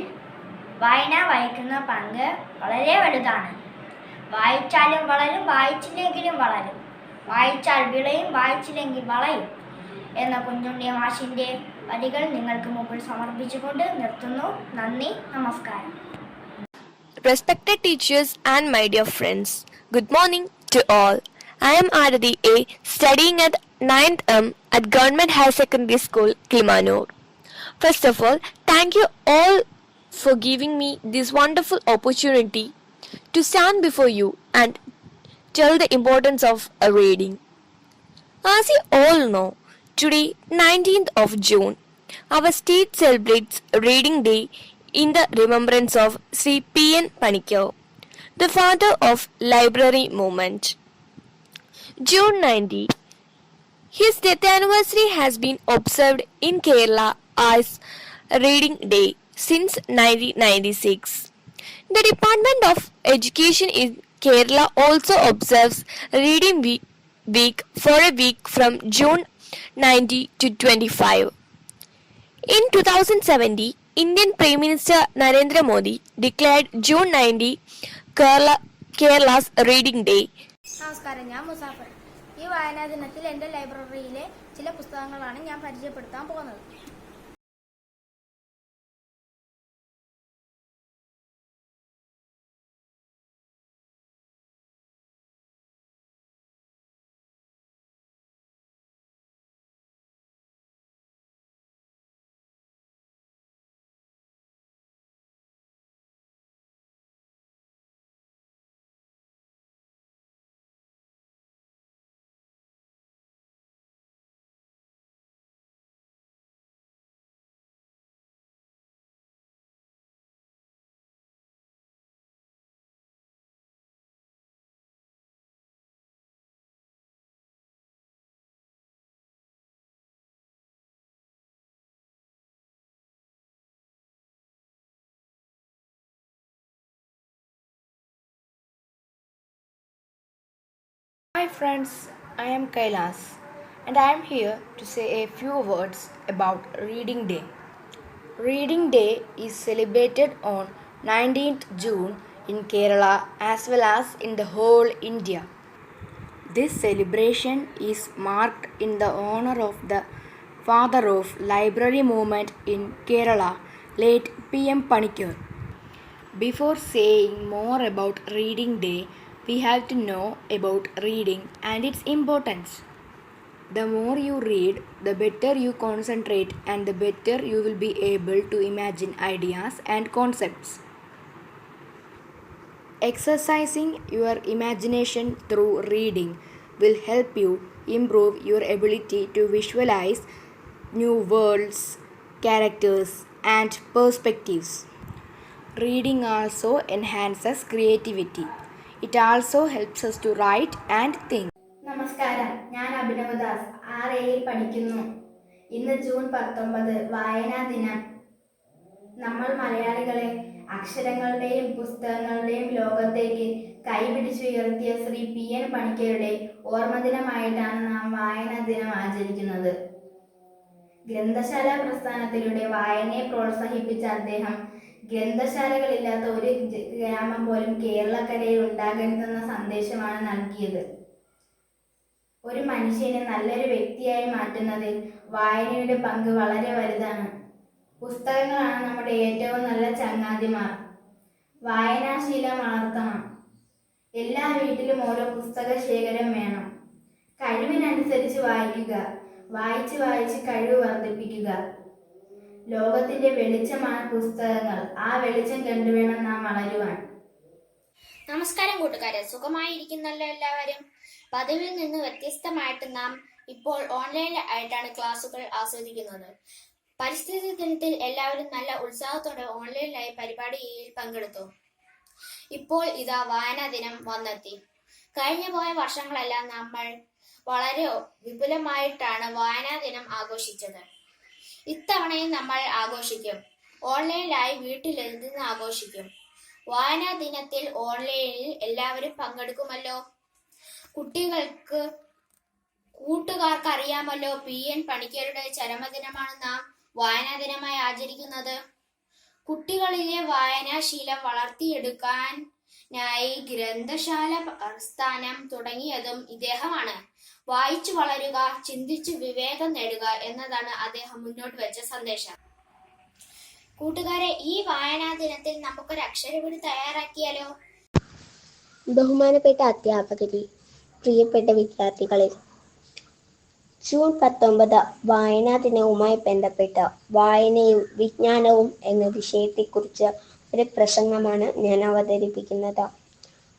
വായന വഹിക്കുന്ന പങ്ക് വളരെ വലുതാണ്. വായിച്ചാലും വളരും, വായിച്ചില്ലെങ്കിലും വളരും. വായിച്ചാൽ വിളയും, വായിച്ചില്ലെങ്കിൽ വളയും എന്ന കുഞ്ഞുണ്ണി മാഷിൻ്റെ വരികൾ നിങ്ങൾക്ക് മുമ്പിൽ സമർപ്പിച്ചുകൊണ്ട് നിർത്തുന്നു. നന്ദി, നമസ്കാരം. Respected teachers and my dear friends, good morning to all. I am Arati A, studying at 9th M at Government Higher Secondary School, Kilmanur. First of all, thank you all for giving me this wonderful opportunity to stand before you and tell the importance of reading. As you all know, today 19th of June, our state celebrates Reading Day in the remembrance of Sri P.N. Panikkar, the father of library movement. June 90, his death anniversary has been observed in Kerala as Reading Day since 1996. The Department of Education in Kerala also observes Reading Week for a week from June 90 to 25. In 2017, Indian Prime Minister Narendra Modi declared June 90 Kerala's Reading Day. നമസ്കാരം, ഞാൻ മുസാഫർ. ഈ വായനാ ദിനത്തിൽ എൻ്റെ ലൈബ്രറിയിലെ ചില പുസ്തകങ്ങളാണ് ഞാൻ പരിചയപ്പെടുത്താൻ പോകുന്നത്. Hi friends, I am Kailas and I am here to say a few words about Reading Day. Reading Day is celebrated on 19th June in Kerala as well as in the whole India. This celebration is marked in the honor of the father of library movement in Kerala, late P.M. Panikkar. Before saying more about Reading Day, we have to know about reading and its importance. The more you read, the better you concentrate and the better you will be able to imagine ideas and concepts. Exercising your imagination through reading will help you improve your ability to visualize new worlds, characters, and perspectives. Reading also enhances creativity. It also helps us to write and think. നമസ്കാരം, ഞാൻ അഭിനവദാസ് 6Aയിൽ പഠിക്കുന്നു. ഇന്ന് June 19 വായനാ ദിനം. നമ്മൾ മലയാളികളെ അക്ഷരങ്ങളുടെയും പുസ്തകങ്ങളുടെയും ലോകത്തേക്ക് കൈപിടിച്ചുയർത്തിയ Shri P.N. പണിക്കരുടെ ഓർമ്മദിനമായിട്ടാണ് നാം വായനാ ദിനം ആചരിക്കുന്നത്. ഗ്രന്ഥശാല പ്രസ്ഥാനത്തിലൂടെ വായനയെ പ്രോത്സാഹിപ്പിച്ച അദ്ദേഹം ഗ്രന്ഥശാലകളില്ലാത്ത ഒരു ഗ്രാമം പോലും കേരളക്കരയിൽ ഉണ്ടാകരുതെന്ന സന്ദേശമാണ് നൽകിയത്. ഒരു മനുഷ്യനെ നല്ലൊരു വ്യക്തിയായി മാറ്റുന്നതിൽ വായനയുടെ പങ്ക് വളരെ വലുതാണ്. പുസ്തകങ്ങളാണ് നമ്മുടെ ഏറ്റവും നല്ല ചങ്ങാതിമാർ. വായനാശീലം വളർത്തണം. എല്ലാ വീട്ടിലും ഓരോ പുസ്തക ശേഖരം വേണം. കഴിവിനനുസരിച്ച് വായിക്കുക. വായിച്ച് വായിച്ച് കഴിവ് വർദ്ധിപ്പിക്കുക. ലോകത്തിന്റെ വെളിച്ചമാണ് പുസ്തകങ്ങൾ. ആ വെളിച്ചം കണ്ടുവേണം നാം വളരുവാൻ. നമസ്കാരം കൂട്ടുകാരെ, സുഖമായിരിക്കുന്നല്ലോ എല്ലാവരും. പതിവിൽ നിന്ന് വ്യത്യസ്തമായിട്ട് നാം ഇപ്പോൾ ഓൺലൈൻ ആയിട്ടാണ് ക്ലാസുകൾ ആസ്വദിക്കുന്നത്. പരിസ്ഥിതി ദിനത്തിൽ എല്ലാവരും നല്ല ഉത്സാഹത്തോടെ ഓൺലൈനായി പരിപാടിയിൽ പങ്കെടുത്തു. ഇപ്പോൾ ഇതാ വായനാ ദിനം വന്നെത്തി. കഴിഞ്ഞു പോയ വർഷങ്ങളെല്ലാം നമ്മൾ വളരെ വിപുലമായിട്ടാണ് വായനാ ദിനം ആഘോഷിച്ചത്. ഇത്തവണയും നമ്മൾ ആഘോഷിക്കും. ഓൺലൈനായി വീട്ടിലിരുന്ന് ആഘോഷിക്കും. വായനാ ദിനത്തിൽ ഓൺലൈനിൽ എല്ലാവരും പങ്കെടുക്കുമല്ലോ. കൂട്ടുകാർക്ക് അറിയാമല്ലോ, P.N. പണിക്കരുടെ ചരമദിനമാണ് നാം വായനാ ദിനമായി ആചരിക്കുന്നത്. കുട്ടികളിലെ വായനാശീലം വളർത്തിയെടുക്കാനായി ഗ്രന്ഥശാല പ്രസ്ഥാനം തുടങ്ങിയതും ഇദ്ദേഹമാണ്. വായിച്ചു വളരുക, ചിന്തിച്ചു വിവേകം നേടുക എന്നതാണ് അദ്ദേഹം മുന്നോട്ട് വെച്ച സന്ദേശം. കൂട്ടുകാരെ, ഈ വായനാ ദിനത്തിൽ നമുക്കൊരു അക്ഷരവിടി തയ്യാറാക്കിയാലോ? ബഹുമാനപ്പെട്ട അധ്യാപകരെ, പ്രിയപ്പെട്ട വിദ്യാർത്ഥികളെ, ജൂൺ 19 വായനാ ദിനവുമായി ബന്ധപ്പെട്ട വായനയും വിജ്ഞാനവും എന്ന വിഷയത്തെക്കുറിച്ച് ഒരു പ്രസംഗമാണ് ഞാൻ അവതരിപ്പിക്കുന്നത്.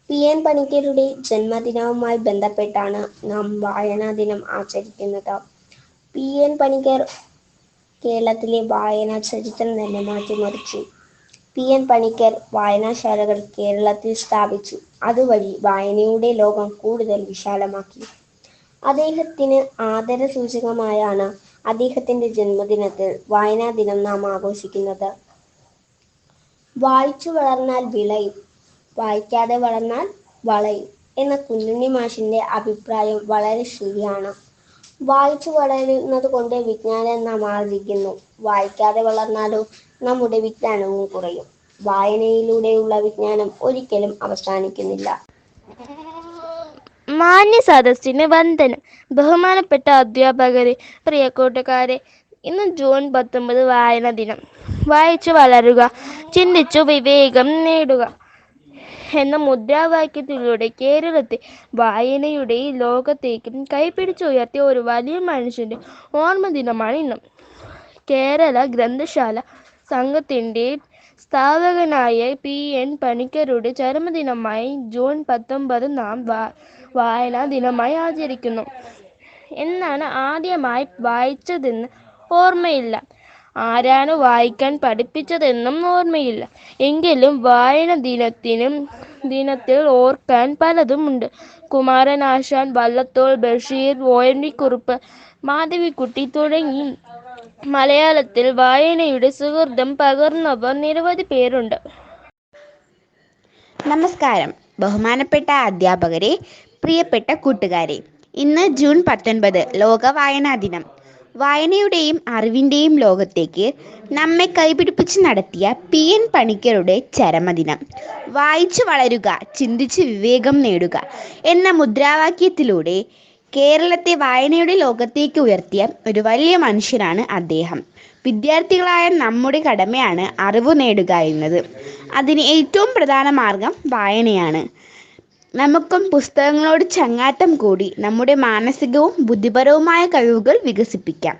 P.N. പണിക്കരുടെ ജന്മദിനവുമായി ബന്ധപ്പെട്ടാണ് നാം വായനാ ദിനം ആചരിക്കുന്നത്. P.N. പണിക്കർ കേരളത്തിലെ വായനാ ചരിത്രം തന്നെ മാറ്റിമറിച്ചു. P.N. പണിക്കർ വായനാശാലകൾ കേരളത്തിൽ സ്ഥാപിച്ചു. അതുവഴി വായനയുടെ ലോകം കൂടുതൽ വിശാലമാക്കി. അദ്ദേഹത്തിന് ആദരസൂചകമായാണ് അദ്ദേഹത്തിന്റെ ജന്മദിനത്തിൽ വായനാ ദിനം നാം ആഘോഷിക്കുന്നത്. വായിച്ചു വളർന്നാൽ വിളയും, വായിക്കാതെ വളർന്നാൽ വളയും എന്ന കുഞ്ഞുണ്ണി മാഷിന്റെ അഭിപ്രായം വളരെ ശരിയാണ്. വായിച്ചു വളരുന്നത് കൊണ്ട് വിജ്ഞാനം നാം ആർജിക്കുന്നു. വായിക്കാതെ വളർന്നാലോ നമ്മുടെ വിജ്ഞാനവും കുറയും. വായനയിലൂടെയുള്ള വിജ്ഞാനം ഒരിക്കലും അവസാനിക്കുന്നില്ല. മാന്യ സദസ്സിന് വന്ദനം. ബഹുമാനപ്പെട്ട അധ്യാപകരെ, പ്രിയ കൂട്ടുകാരെ, ഇന്ന് ജൂൺ 19 വായനാ ദിനം. വായിച്ചു വളരുക, ചിന്തിച്ചു വിവേകം നേടുക എന്ന മുദ്രാവാക്യത്തിലൂടെ കേരളത്തെ വായനയുടെ ലോകത്തേക്ക് കൈപിടിച്ചുയർത്തിയ ഒരു വലിയ മനുഷ്യന്റെ ഓർമ്മ ദിനമാണ് ഇന്ന്. കേരള ഗ്രന്ഥശാല സംഘത്തിന്റെ സ്ഥാപകനായ P.N. പണിക്കരുടെ ചരമദിനമായി ജൂൺ 19 നാം വായനാ ദിനമായി ആചരിക്കുന്നു. എന്നാണ് ആദ്യമായി വായിച്ചതെന്ന് ഓർമ്മയില്ല. ആരാണ് വായിക്കാൻ പഠിപ്പിച്ചതെന്നും ഓർമ്മയില്ല. എങ്കിലും വായന ദിനത്തിൽ ഓർക്കാൻ പലതുമുണ്ട്. കുമാരനാശാൻ, വള്ളത്തോൾ, ബഷീർ, ONV കുറുപ്പ്, മാധവിക്കുട്ടി തുടങ്ങി മലയാളത്തിൽ വായനയുടെ സുഹൃതം പകർന്നവർ നിരവധി പേരുണ്ട്. നമസ്കാരം. ബഹുമാനപ്പെട്ട അധ്യാപകരെ, പ്രിയപ്പെട്ട കൂട്ടുകാരെ, ഇന്ന് ജൂൺ 19 ലോക വായനാ ദിനം. വായനയുടെയും അറിവിൻ്റെയും ലോകത്തേക്ക് നമ്മെ കൈപിടിപ്പിച്ച് നടത്തിയ PN പണിക്കരുടെ ചരമദിനം. വായിച്ചു വളരുക, ചിന്തിച്ച് വിവേകം നേടുക എന്ന മുദ്രാവാക്യത്തിലൂടെ കേരളത്തെ വായനയുടെ ലോകത്തേക്ക് ഉയർത്തിയ ഒരു വലിയ മനുഷ്യനാണ് അദ്ദേഹം. വിദ്യാർത്ഥികളായ നമ്മുടെ കടമയാണ് അറിവ് നേടുക എന്നത്. അതിന് ഏറ്റവും പ്രധാന മാർഗം വായനയാണ്. നമുക്കും പുസ്തകങ്ങളോട് ചങ്ങാത്തം കൂടി നമ്മുടെ മാനസികവും ബുദ്ധിപരവുമായ കഴിവുകൾ വികസിപ്പിക്കാം.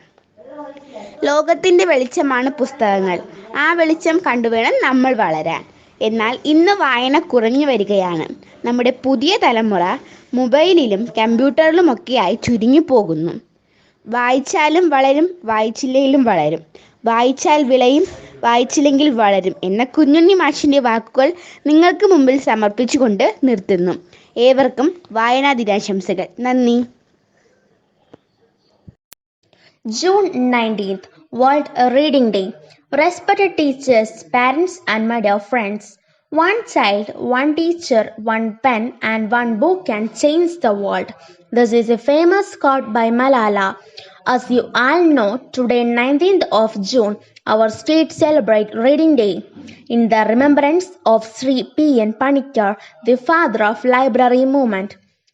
ലോകത്തിൻ്റെ വെളിച്ചമാണ് പുസ്തകങ്ങൾ. ആ വെളിച്ചം കണ്ടുവേണം നമ്മൾ വളരാൻ. എന്നാൽ ഇന്ന് വായന കുറഞ്ഞു വരികയാണ്. നമ്മുടെ പുതിയ തലമുറ മൊബൈലിലും കമ്പ്യൂട്ടറിലുമൊക്കെയായി ചുരുങ്ങി പോകുന്നു. വായിച്ചാലും വളരും, വായിച്ചില്ലെങ്കിലും വളരും. വായിച്ചാൽ വിളയും, വായിച്ചില്ലെങ്കിൽ വളരും എന്ന കുഞ്ഞുണ്ണി മാഷിൻ്റെ വാക്കുകൾ നിങ്ങൾക്ക് മുമ്പിൽ സമർപ്പിച്ചുകൊണ്ട് നിർത്തുന്നു. ഏവർക്കും വായനാ ദിനാശംസകൾ. നന്ദി. June 19th, World Reading Day. Respected teachers, parents, and my dear friends, one child, one teacher, one pen, and one book can change the world. This is a famous quote by Malala. As you all know, today 19th of June, our state celebrates Reading Day in the remembrance of Sri P.N. Panikkar, the father of library movement.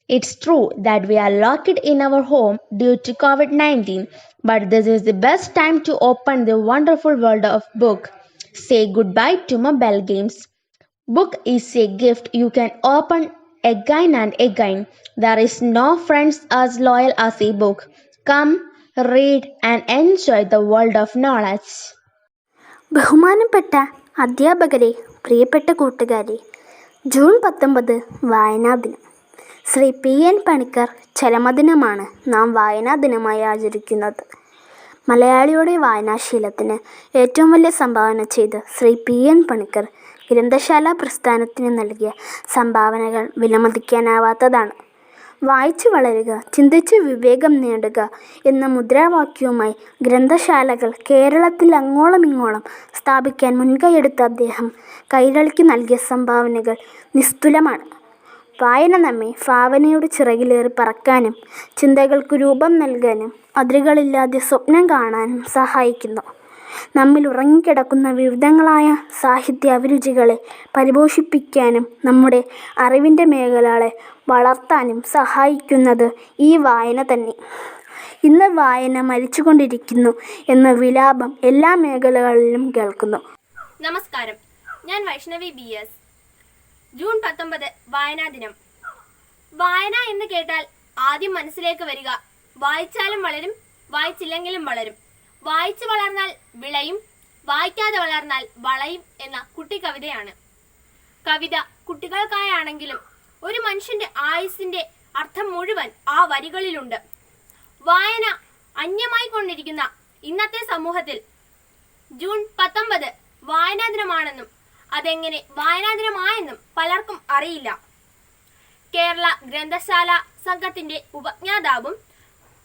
It's true that we are locked in our home due to COVID-19, but this is the best time to open the wonderful world of book. Say goodbye to mobile games. Book is a gift you can open again and again. There is no friends as loyal as a book. Come, read and enjoy the world of knowledge. ബഹുമാനപ്പെട്ട അധ്യാപകരെ, പ്രിയപ്പെട്ട കൂട്ടുകാരെ, June 19 വായനാ ദിനം. Shri PN Panicker ചരമദിനമാണ് നാം വായനാ ദിനമായി ആചരിക്കുന്നത്. മലയാളിയുടെ വായനാശീലത്തിന് ഏറ്റവും വലിയ സംഭാവന ചെയ്ത് ശ്രീ PN പണിക്കർ ഗ്രന്ഥശാല പ്രസ്ഥാനത്തിന് നൽകിയ സംഭാവനകൾ വിലമതിക്കാനാവാത്തതാണ്. വായിച്ചു വളരുക, ചിന്തിച്ച് വിവേകം നേടുക എന്ന മുദ്രാവാക്യവുമായി ഗ്രന്ഥശാലകൾ കേരളത്തിൽ അങ്ങോളം ഇങ്ങോളം സ്ഥാപിക്കാൻ മുൻകൈയെടുത്ത അദ്ദേഹം കൈരളിക്ക് നൽകിയ സംഭാവനകൾ നിസ്തുലമാണ്. വായന നമ്മെ ഭാവനയുടെ ചിറകിലേറി പറക്കാനും ചിന്തകൾക്ക് രൂപം നൽകാനും അതിരുകളില്ലാതെ സ്വപ്നം കാണാനും സഹായിക്കുന്നു. നമ്മിൽ ഉറങ്ങിക്കിടക്കുന്ന വിവിധങ്ങളായ സാഹിത്യ അഭിരുചികളെ പരിപോഷിപ്പിക്കാനും നമ്മുടെ അറിവിൻ്റെ മേഖലകളെ വളർത്താനും സഹായിക്കുന്നത് ഈ വായന തന്നെ. ഇന്ന് വായന മരിച്ചുകൊണ്ടിരിക്കുന്നു എന്ന വിലാപം എല്ലാ മേഖലകളിലും കേൾക്കുന്നു. നമസ്കാരം, ഞാൻ വൈഷ്ണവി BS. ജൂൺ 19 വായനാ ദിനം. വായന എന്ന് കേട്ടാൽ ആദ്യം മനസ്സിലേക്ക് വരിക വായിച്ചാലും വളരും, വായിച്ചില്ലെങ്കിലും വളരും. വായിച്ചു വളർന്നാൽ വിളയും, വായിക്കാതെ വളർന്നാൽ വളയും എന്ന കുട്ടിക്കവിതയാണ്. കവിത കുട്ടികൾക്കായാണെങ്കിലും ഒരു മനുഷ്യന്റെ ആയുസ്സിന്റെ അർത്ഥം മുഴുവൻ ആ വരികളിലുണ്ട്. വായന അന്യമായി കൊണ്ടിരിക്കുന്ന ഇന്നത്തെ സമൂഹത്തിൽ ജൂൺ 19 വായനാ ദിനമാണെന്നും അതെങ്ങനെ വായനാ ദിനമായെന്നും പലർക്കും അറിയില്ല. കേരള ഗ്രന്ഥശാല സംഘത്തിന്റെ ഉപജ്ഞാതാവും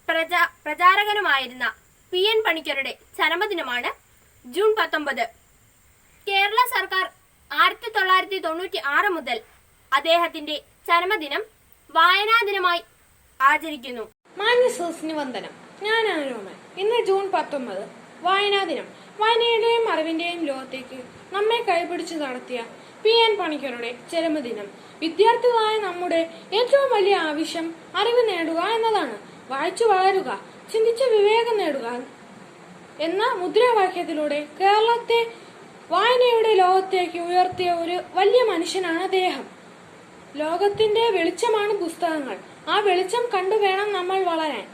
പ്രചാരകനുമായിരുന്ന PN പണിക്കരുടെ ചരമദിനമാണ് ജൂൺ 19. കേരള സർക്കാർ 1996 മുതൽ അദ്ദേഹത്തിന്റെ ചരമദിനം വായനാ ദിനമായി ആചരിക്കുന്നു. മാന്യസദസ്സിന് വന്ദനം. ഞാനാണ് രോമൻ. ഇന്ന് ജൂൺ 19 വായനാ ദിനം. വായനയുടെയും അറിവിന്റെയും ലോകത്തേക്ക് നമ്മെ കൈപിടിച്ച് നടത്തിയ PN പണിക്കരുടെ ചരമദിനം. വിദ്യാർത്ഥികളായ നമ്മുടെ ഏറ്റവും വലിയ ആവശ്യം അറിവ് നേടുക എന്നതാണ്. വായിച്ചു വളരുക, ചിന്തിച്ച് വിവേകം നേടുക എന്ന മുദ്രാവാക്യത്തിലൂടെ കേരളത്തെ വായനയുടെ ലോകത്തേക്ക് ഉയർത്തിയ ഒരു വലിയ മനുഷ്യനാണ് അദ്ദേഹം. ലോകത്തിന്റെ വെളിച്ചമാണ് പുസ്തകങ്ങൾ. ആ വെളിച്ചം കണ്ടു വേണം നമ്മൾ വളരാൻ.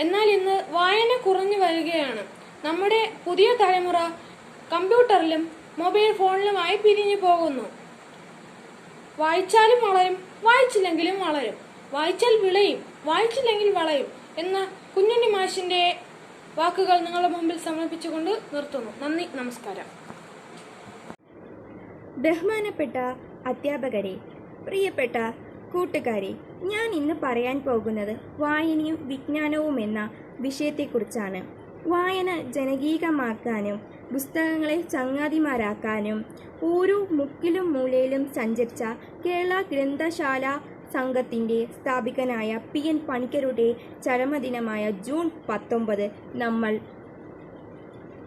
എന്നാൽ ഇന്ന് വായന കുറഞ്ഞു വരികയാണ്. നമ്മുടെ പുതിയ തലമുറ കമ്പ്യൂട്ടറിലും മൊബൈൽ ഫോണിലുമായി പിരിഞ്ഞു പോകുന്നു. വായിച്ചാലും വളരും, വായിച്ചില്ലെങ്കിലും വളരും. വായിച്ചാൽ വിളയും, വായിച്ചില്ലെങ്കിൽ വളയും എന്ന കുഞ്ഞുണ്ണി മാഷിന്റെ വാക്കുകൾ നിങ്ങളുടെ മുമ്പിൽ സമർപ്പിച്ചുകൊണ്ട് നിർത്തുന്നു. നന്ദി, നമസ്കാരം. ബഹുമാനപ്പെട്ട അധ്യാപകരെ, പ്രിയപ്പെട്ട കൂട്ടുകാരെ, ഞാൻ ഇന്ന് പറയാൻ പോകുന്നത് വായനയും വിജ്ഞാനവും എന്ന വിഷയത്തെക്കുറിച്ചാണ്. വായന ജനകീയമാക്കാനും പുസ്തകങ്ങളെ ചങ്ങാതിമാരാക്കാനും ഓരോ മുക്കിലും മൂലയിലും സഞ്ചരിച്ച കേരള ഗ്രന്ഥശാല സംഘത്തിൻ്റെ സ്ഥാപകനായ PN പണിക്കരുടെ ചരമദിനമായ ജൂൺ 19 നമ്മൾ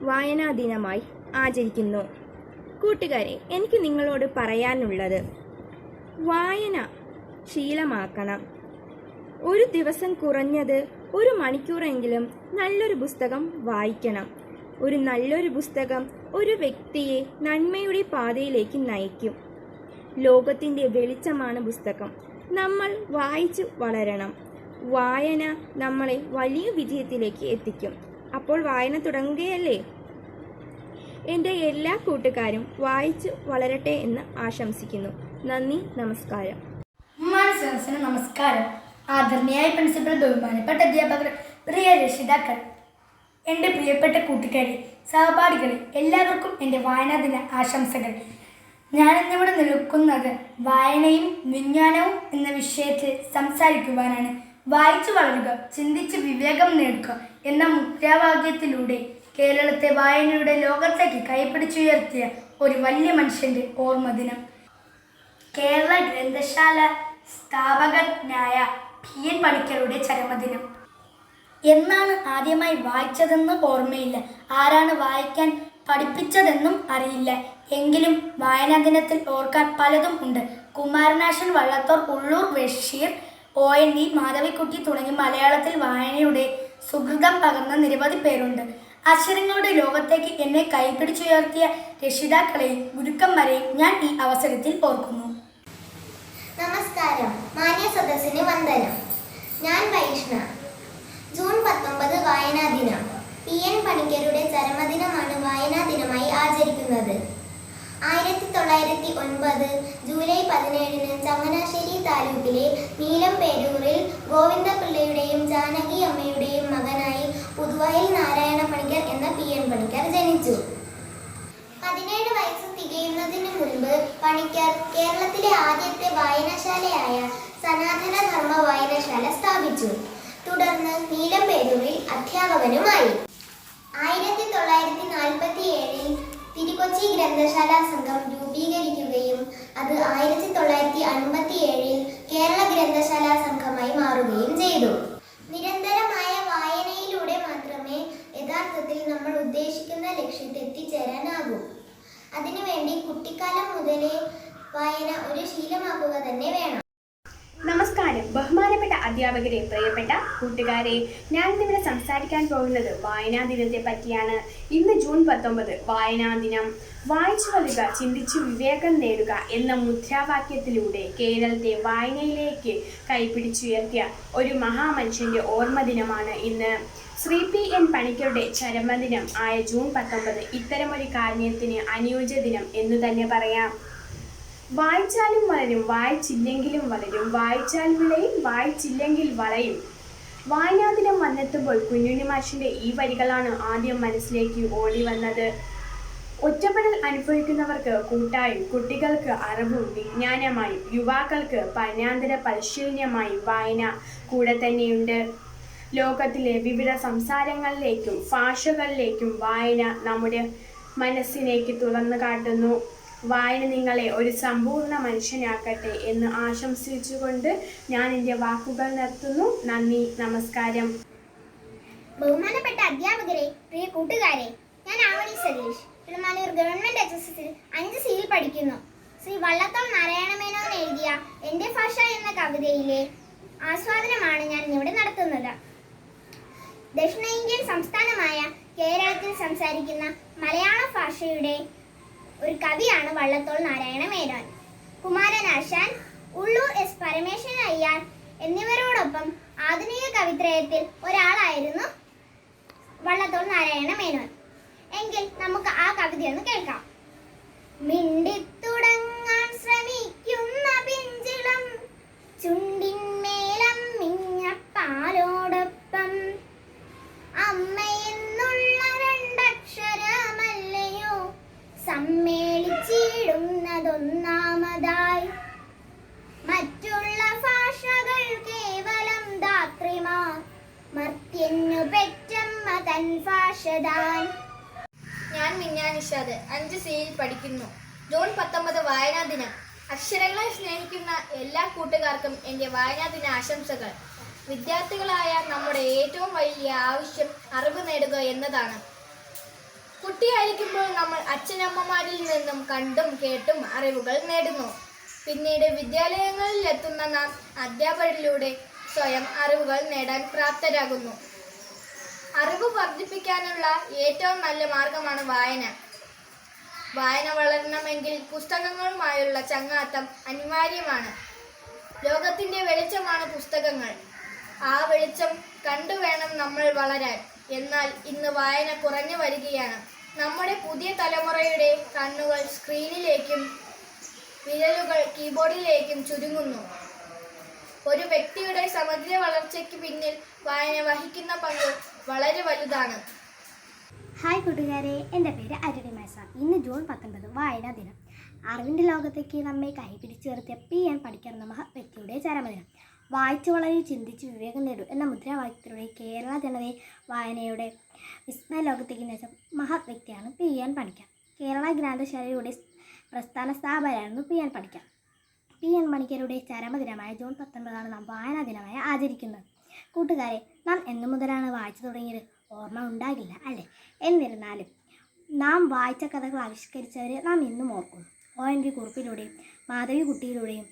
വായനാ ദിനമായി ആചരിക്കുന്നു. കൂട്ടുകാരെ, എനിക്ക് നിങ്ങളോട് പറയാനുള്ളത് വായന ശീലമാക്കണം. ഒരു ദിവസം കുറഞ്ഞത് 1 മണിക്കൂറെങ്കിലും നല്ലൊരു പുസ്തകം വായിക്കണം. ഒരു നല്ലൊരു പുസ്തകം ഒരു വ്യക്തിയെ നന്മയുടെ പാതയിലേക്ക് നയിക്കും. ലോകത്തിൻ്റെ വെളിച്ചമാണ് പുസ്തകം. നമ്മൾ വായിച്ചു വളരണം. വായന നമ്മളെ വലിയ വിജയത്തിലേക്ക് എത്തിക്കും. അപ്പോൾ വായന തുടങ്ങുകയല്ലേ? എൻ്റെ എല്ലാ കൂട്ടുകാരും വായിച്ചു വളരട്ടെ എന്ന് ആശംസിക്കുന്നു. നന്ദി, നമസ്കാരം. സദസ്സിന് നമസ്കാരം. ആദരണീയായ പ്രിൻസിപ്പൽ, ബഹുമാനപ്പെട്ട അധ്യാപകർ, പ്രിയ രക്ഷിതാക്കൾ, എൻ്റെ പ്രിയപ്പെട്ട കൂട്ടുകാരെ, സഹപാഠികളെ, എല്ലാവർക്കും എൻ്റെ വായനാ ദിന ആശംസകൾ. ഞാനിന്നിവിടെ നിൽക്കുന്നത് വായനയും വിജ്ഞാനവും എന്ന വിഷയത്തിൽ സംസാരിക്കുവാനാണ്. വായിച്ചു വളരുക, ചിന്തിച്ച് വിവേകം നേടുക എന്ന മുദ്രാവാക്യത്തിലൂടെ കേരളത്തെ വായനയുടെ ലോകത്തേക്ക് കൈപിടിച്ചുയർത്തിയ ഒരു വലിയ മനുഷ്യൻ്റെ ഓർമ്മദിനം. കേരള ഗ്രന്ഥശാല സ്ഥാപകനായ PN പണിക്കരുടെ ചരമദിനം. എന്നാണ് ആദ്യമായി വായിച്ചതെന്ന് ഓർമ്മയില്ല. ആരാണ് വായിക്കാൻ പഠിപ്പിച്ചതെന്നും അറിയില്ല. എങ്കിലും വായനാ ദിനത്തിൽ ഓർക്കാൻ പലതും ഉണ്ട്. കുമാരനാശൻ, വള്ളത്തോൾ, ഉള്ളൂർ ബഷീർ, ONV, മാധവിക്കുട്ടി തുടങ്ങി മലയാളത്തിൽ വായനയുടെ സുഹൃതം പകർന്ന നിരവധി പേരുണ്ട്. അക്ഷരങ്ങളുടെ ലോകത്തേക്ക് എന്നെ കൈപിടിച്ചുയർത്തിയ രക്ഷിതാക്കളെയും ഗുരുക്കന്മാരെയും ഞാൻ ഈ അവസരത്തിൽ ഓർക്കുന്നു. നമസ്കാരം. മാന്യ സദസ്സിന് വന്ദനം. ഞാൻ വൈഷ്ണ. ജൂൺ 19 വായനാ ദിനം. PN പണിക്കരുടെ ചരമദിനമാണ് വായനാ ദിനമായി ആചരിക്കുന്നത്. 1909 ജൂലൈ 17 ചങ്ങനാശ്ശേരി താലൂക്കിലെ നീലംപേരൂരിൽ ഗോവിന്ദപിള്ളയുടെയും ജാനകി അമ്മയുടെയും മകനായി പുതുവയൽ നാരായണ പണിക്കർ എന്ന PN പണിക്കർ ജനിച്ചു. 17 വയസ്സ് തികയുന്നതിന് മുൻപ് പണിക്കർ കേരളത്തിലെ ആദ്യത്തെ വായനശാലയായ സനാതന ധർമ്മ വായനശാല സ്ഥാപിച്ചു. തുടർന്ന് നീലംപേരൂരിൽ അധ്യാപകനുമായി. 1947 തിരുക്കൊച്ചി ഗ്രന്ഥശാല സംഘം രൂപീകരിക്കുകയും അത് 1957 കേരള ഗ്രന്ഥശാല സംഘമായി മാറുകയും ചെയ്തു. നിരന്തരമായ വായനയിലൂടെ മാത്രമേ യഥാർത്ഥത്തിൽ നമ്മൾ ഉദ്ദേശിക്കുന്ന ലക്ഷ്യത്തിൽ എത്തിച്ചേരാനാകൂ. അതിനുവേണ്ടി കുട്ടിക്കാലം മുതലേ വായന ഒരു ശീലമാക്കുക തന്നെ വേണം. നമസ്കാരം. ബഹുമാനപ്പെട്ട അധ്യാപകരെ, പ്രിയപ്പെട്ട കൂട്ടുകാരെ, ഞാനിന്നിവിടെ സംസാരിക്കാൻ പോകുന്നത് വായനാ ദിനത്തെ പറ്റിയാണ്. ഇന്ന് ജൂൺ 19 വായനാ ദിനം. വായിച്ചു വളരുക, ചിന്തിച്ചു വിവേകം നേടുക എന്ന മുദ്രാവാക്യത്തിലൂടെ കേരളത്തെ വായനയിലേക്ക് കൈപിടിച്ചുയർത്തിയ ഒരു മഹാമനുഷ്യൻ്റെ ഓർമ്മ ദിനമാണ് ഇന്ന്. ശ്രീ PN പണിക്കരുടെ ചരമദിനം ആയ ജൂൺ 19 ഇത്തരമൊരു കാരുണ്യത്തിന് അനുയോജ്യ ദിനം എന്നു തന്നെ പറയാം. വായിച്ചാലും വളരും, വായിച്ചില്ലെങ്കിലും വളരും, വായിച്ചാൽ വിളയും, വായിച്ചില്ലെങ്കിൽ വളയും. വായനാ ദിനം വന്നെത്തുമ്പോൾ കുഞ്ഞുണ്ണി മാഷിൻ്റെ ഈ വരികളാണ് ആദ്യം മനസ്സിലേക്ക് ഓടി വന്നത്. ഒറ്റപ്പെടൽ അനുഭവിക്കുന്നവർക്ക് കൂട്ടായും, കുട്ടികൾക്ക് അറിവും വിജ്ഞാനമായും, യുവാക്കൾക്ക് പഠനാന്തര പരിശീലനമായും വായന കൂടെ തന്നെയുണ്ട്. ലോകത്തിലെ വിവിധ സംസാരങ്ങളിലേക്കും ഭാഷകളിലേക്കും വായന നമ്മുടെ മനസ്സിലേക്ക് തുറന്നു കാട്ടുന്നു. വായന നിങ്ങളെ ഒരു സമ്പൂർണ്ണ മനുഷ്യനാക്കട്ടെ എന്ന് ആശംസിച്ചുകൊണ്ട് ഞാൻ എൻ്റെ വാക്കുകൾ നിർത്തുന്നു. നന്ദി, നമസ്കാരം. ബഹുമാനപ്പെട്ട അധ്യാപകരെ, പ്രിയ കൂട്ടുകാരെ, ഞാൻ ആവണി സതീഷ്, കിളിമാനൂർ ഗവൺമെന്റ് HSSൽ 5Cയിൽ പഠിക്കുന്നു. ശ്രീ വള്ളത്തോൾ നാരായണ മേനോൻ എഴുതിയ എൻ്റെ ഭാഷ എന്ന കവിതയിലെ ആസ്വാദനമാണ് ഞാൻ ഇവിടെ നടത്തുന്നത്. ദക്ഷിണേന്ത്യൻ സംസ്ഥാനമായ കേരളത്തിൽ സംസാരിക്കുന്ന മലയാള ഭാഷയുടെ ഒരു കവിയാണ് വള്ളത്തോൾ നാരായണ മേനോൻ. കുമാരനാശാൻ, ഉള്ളൂർ S. പരമേശ്വരൻ അയ്യർ എന്നിവരോടൊപ്പം ആധുനിക കവിത്രയത്തിൽ ഒരാളായിരുന്നു വള്ളത്തോൾ നാരായണ മേനോൻ. എങ്കിൽ നമുക്ക് ആ കവിതയൊന്ന് കേൾക്കാം. മിണ്ടിത്തുടങ്ങാൻ ശ്രമിക്കുന്ന പിഞ്ചിളം ചുണ്ടിന്മേലം മിഞ്ഞ പാലോടൊപ്പം അമ്മയെന്നുള്ള രണ്ടക്ഷരമല്ലയോ സമ്മേളിച്ചിടുന്നതൊന്നാമതായി. മറ്റുള്ള ഭാഷകൾ കേവലം ധാത്രിമാർ, മർത്യന്നു പെറ്റമ്മ തൻ ഭാഷതാൻ. ഞാൻ മിഞ്ഞാ നിഷാദ് 5Cയിൽ പഠിക്കുന്നു. ജൂൺ 19 വായനാ ദിനം. അക്ഷരങ്ങളെ സ്നേഹിക്കുന്ന എല്ലാ കൂട്ടുകാർക്കും എൻ്റെ വായനാ ദിന ആശംസകൾ. വിദ്യാർത്ഥികളായ നമ്മുടെ ഏറ്റവും വലിയ ആവശ്യം അറിവ് നേടുക എന്നതാണ്. കുട്ടിയായിരിക്കുമ്പോൾ നമ്മൾ അച്ഛനമ്മമാരിൽ നിന്നും കണ്ടും കേട്ടും അറിവുകൾ നേടുന്നു. പിന്നീട് വിദ്യാലയങ്ങളിൽ എത്തുന്ന നാം അധ്യാപകരിലൂടെ സ്വയം അറിവുകൾ നേടാൻ പ്രാപ്തരാകുന്നു. അറിവ് വർദ്ധിപ്പിക്കാനുള്ള ഏറ്റവും നല്ല മാർഗമാണ് വായന. വായന വളരണമെങ്കിൽ പുസ്തകങ്ങളുമായുള്ള ചങ്ങാത്തം അനിവാര്യമാണ്. ലോകത്തിൻ്റെ വെളിച്ചമാണ് പുസ്തകങ്ങൾ. ആ വെളിച്ചം കണ്ടുവേണം നമ്മൾ വളരാൻ. എന്നാൽ ഇന്ന് വായന കുറഞ്ഞു വരികയാണ്. നമ്മുടെ പുതിയ തലമുറയുടെ കണ്ണുകൾ സ്ക്രീനിലേക്കും വിരലുകൾ കീബോർഡിലേക്കും ചുരുങ്ങുന്നു. ഒരു വ്യക്തിയുടെ സമഗ്ര വളർച്ചയ്ക്ക് പിന്നിൽ വായന വഹിക്കുന്ന പങ്ക് വളരെ വലുതാണ്. ഹായ് കൂട്ടുകാരെ, എൻ്റെ പേര് അരുണി മാസാം. ഇന്ന് ജൂൺ 19 വായനാ ദിനം. അറിവിൻ്റെ ലോകത്തേക്ക് നമ്മെ കൈപിടിച്ചുയർത്തിയ PN പണിക്കർ എന്ന മഹത് വ്യക്തിയുടെ ചരമദിനം. വായിച്ചു വളരെ ചിന്തിച്ച് വിവേകം നേടൂ എന്ന മുദ്രാവാക്യത്തിലൂടെ കേരള ജനതയെ വായനയുടെ വിസ്മയ ലോകത്തേക്ക് നയിച്ച മഹത് വ്യക്തിയാണ് PN Panicker. Kerala ഗ്രന്ഥശാലയുടെ പ്രസ്ഥാന സ്ഥാപകരായിരുന്നു PN Panicker. PN പണിക്കരുടെ ചരമദിനമായ ജൂൺ 19 നാം വായനാ ദിനമായി ആചരിക്കുന്നത്. കൂട്ടുകാരെ, നാം എന്നു മുതലാണ് വായിച്ചു തുടങ്ങിയത്? ഓർമ്മ ഉണ്ടാകില്ല അല്ലേ? എന്നിരുന്നാലും നാം വായിച്ച കഥകൾ ആവിഷ്കരിച്ചവരെ നാം ഇന്നും ഓർക്കുന്നു. ONV കുറുപ്പിലൂടെയും മാധവിക്കുട്ടിയിലൂടെയും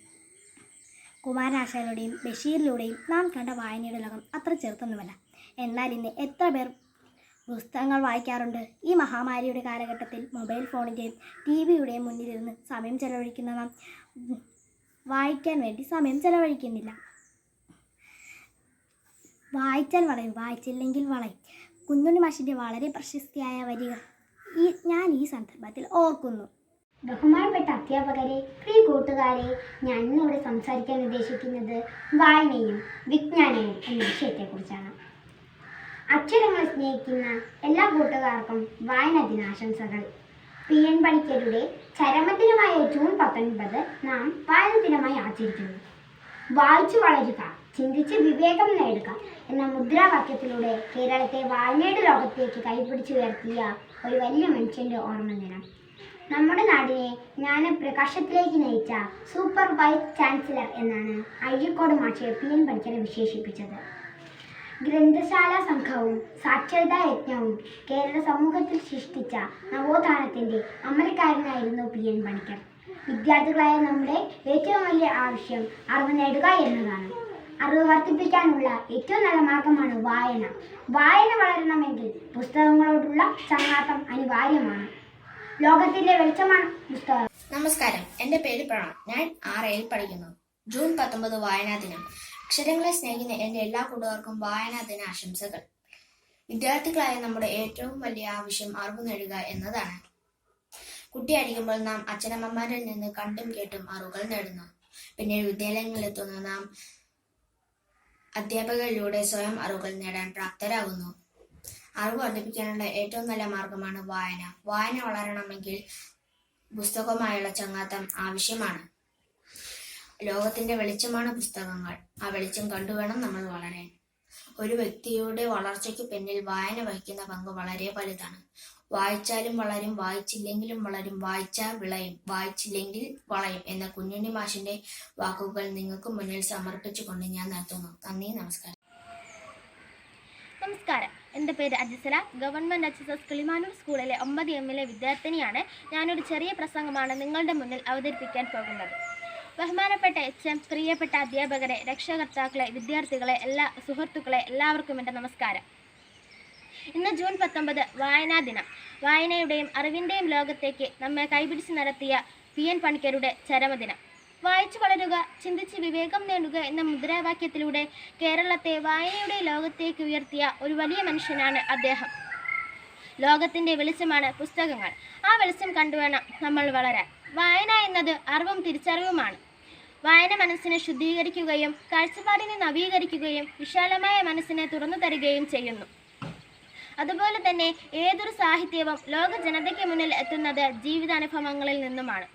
കുമാരനാശാനിലൂടെയും ബഷീറിലൂടെയും നാം കണ്ട വായനയുടെ ലോകം അത്ര ചെറുതൊന്നുമല്ല. എന്നാൽ ഇന്ന് എത്ര പേർ പുസ്തകങ്ങൾ വായിക്കാറുണ്ട്? ഈ മഹാമാരിയുടെ കാലഘട്ടത്തിൽ മൊബൈൽ ഫോണിൻ്റെയും TV-യുടെയും മുന്നിലിരുന്ന് സമയം ചെലവഴിക്കുന്ന നാം വായിക്കാൻ വേണ്ടി സമയം ചെലവഴിക്കുന്നില്ല. വായിച്ചാൽ വളയും, വായിച്ചില്ലെങ്കിൽ വളയും. കുഞ്ഞുണ്ണി മാഷിൻ്റെ വളരെ പ്രശസ്തിയായ വരികൾ ഞാൻ ഈ സന്ദർഭത്തിൽ ഓർക്കുന്നു. ബഹുമാനപ്പെട്ട അധ്യാപകരെ, പ്രിയ കൂട്ടുകാരെ, ഞാൻ ഇന്നിവിടെ സംസാരിക്കാൻ ഉദ്ദേശിക്കുന്നത് വായനയും വിജ്ഞാനവും എന്ന വിഷയത്തെക്കുറിച്ചാണ്. അക്ഷരങ്ങളെ സ്നേഹിക്കുന്ന എല്ലാ കൂട്ടുകാർക്കും വായനാ ദിനാശംസകൾ. PN പണിക്കരുടെ ചരമദിനമായ ജൂൺ 19 നാം വായനാ ദിനമായി ആചരിക്കുന്നു. വായിച്ചു വളരുക, ചിന്തിച്ച് വിവേകം നേടുക എന്ന മുദ്രാവാക്യത്തിലൂടെ കേരളത്തെ വായനയുടെ ലോകത്തേക്ക് കൈപിടിച്ചുയർത്തിയ ഒരു വലിയ മനുഷ്യൻ്റെ ഓർമ്മ ദിനം. നമ്മുടെ നാടിനെ ജ്ഞാനപ്രകാശത്തിലേക്ക് നയിച്ച സൂപ്പർ വൈസ് ചാൻസലർ എന്നാണ് അഴീക്കോട് മാഷെ PN പണിക്കരെ വിശേഷിപ്പിച്ചത്. ഗ്രന്ഥശാല സംഘവും സാക്ഷരതാ യജ്ഞവും കേരള സമൂഹത്തിൽ സൃഷ്ടിച്ച നവോത്ഥാനത്തിൻ്റെ അമരക്കാരനായിരുന്നു PN പണിക്കർ. വിദ്യാർത്ഥികളായ നമ്മുടെ ഏറ്റവും വലിയ ആവശ്യം അറിവ് നേടുക എന്നതാണ്. അറിവ് വർദ്ധിപ്പിക്കാനുള്ള ഏറ്റവും നല്ല മാർഗമാണ് വായന. വായന വളരണമെങ്കിൽ പുസ്തകങ്ങളോടുള്ള ചങ്ങാത്തം അനിവാര്യമാണ്. ലോകത്തിൻ്റെ വെളിച്ചമാണ് പുസ്തകം. നമസ്കാരം, എൻ്റെ പേര് പ്രണവ്. ഞാൻ 6ൽ പഠിക്കുന്നു. ജൂൺ 19 വായനാ ദിനം. അക്ഷരങ്ങളെ സ്നേഹിക്കുന്ന എൻ്റെ എല്ലാ കൂട്ടുകാർക്കും വായനാ ദിന ആശംസകൾ. വിദ്യാർത്ഥികളായ നമ്മുടെ ഏറ്റവും വലിയ ആവശ്യം അറിവ് നേടുക എന്നതാണ്. കുട്ടിയായിരിക്കുമ്പോൾ നാം അച്ഛനമ്മമാരിൽ നിന്ന് കണ്ടും കേട്ടും അറിവുകൾ നേടുന്നു. പിന്നീട് വിദ്യാലയങ്ങളിലെത്തുന്ന നാം അധ്യാപകരിലൂടെ സ്വയം അറിവുകൾ നേടാൻ പ്രാപ്തരാകുന്നു. അറിവ് വർദ്ധിപ്പിക്കാനുള്ള ഏറ്റവും നല്ല മാർഗമാണ് വായന. വായന വളരണമെങ്കിൽ പുസ്തകവുമായുള്ള ചങ്ങാത്തം ആവശ്യമാണ്. ലോകത്തിന്റെ വെളിച്ചമാണ് പുസ്തകങ്ങൾ. ആ വെളിച്ചം കണ്ടുവേണം നമ്മൾ വളരാൻ. ഒരു വ്യക്തിയുടെ വളർച്ചയ്ക്ക് പിന്നിൽ വായന വഹിക്കുന്ന പങ്ക് വളരെ വലുതാണ്. വായിച്ചാലും വളരും, വായിച്ചില്ലെങ്കിലും വളരും, വായിച്ചാൽ വിളയും, വായിച്ചില്ലെങ്കിൽ വളയും എന്ന കുഞ്ഞുണ്ണി മാഷിന്റെ വാക്കുകൾ നിങ്ങൾക്ക് മുന്നിൽ സമർപ്പിച്ചുകൊണ്ട് ഞാൻ നിർത്തുന്നു. നന്ദി, നമസ്കാരം. നമസ്കാരം, എൻ്റെ പേര് അജിസല. ഗവൺമെൻറ് HSS കിളിമാനൂർ സ്കൂളിലെ 9M വിദ്യാർത്ഥിനിയാണ്. ഞാനൊരു ചെറിയ പ്രസംഗമാണ് നിങ്ങളുടെ മുന്നിൽ അവതരിപ്പിക്കാൻ പോകുന്നത്. ബഹുമാനപ്പെട്ട HM, പ്രിയപ്പെട്ട അധ്യാപകരെ, രക്ഷകർത്താക്കളെ, വിദ്യാർത്ഥികളെ, എല്ലാ സുഹൃത്തുക്കളെ, എല്ലാവർക്കും എൻ്റെ നമസ്കാരം. ഇന്ന് ജൂൺ 19 വായനാ ദിനം. വായനയുടെയും അറിവിൻ്റെയും ലോകത്തേക്ക് നമ്മെ കൈപിടിച്ച് നടത്തിയ PN പണിക്കരുടെ ചരമദിനം. വായിച്ചു വളരുക, ചിന്തിച്ച് വിവേകം നേടുക എന്ന മുദ്രാവാക്യത്തിലൂടെ കേരളത്തെ വായനയുടെ ലോകത്തേക്ക് ഉയർത്തിയ ഒരു വലിയ മനുഷ്യനാണ് അദ്ദേഹം. ലോകത്തിൻ്റെ വെളിച്ചമാണ് പുസ്തകങ്ങൾ. ആ വെളിച്ചം കണ്ടുവേണം നമ്മൾ വളരാൻ. വായന എന്നത് അറിവും തിരിച്ചറിവുമാണ്. വായന മനസ്സിനെ ശുദ്ധീകരിക്കുകയും കാഴ്ചപ്പാടിനെ നവീകരിക്കുകയും വിശാലമായ മനസ്സിനെ തുറന്നു തരികയും ചെയ്യുന്നു. അതുപോലെ തന്നെ ഏതൊരു സാഹിത്യവും ലോക ജനതയ്ക്ക് മുന്നിൽ എത്തുന്നത് ജീവിതാനുഭവങ്ങളിൽ നിന്നുമാണ്.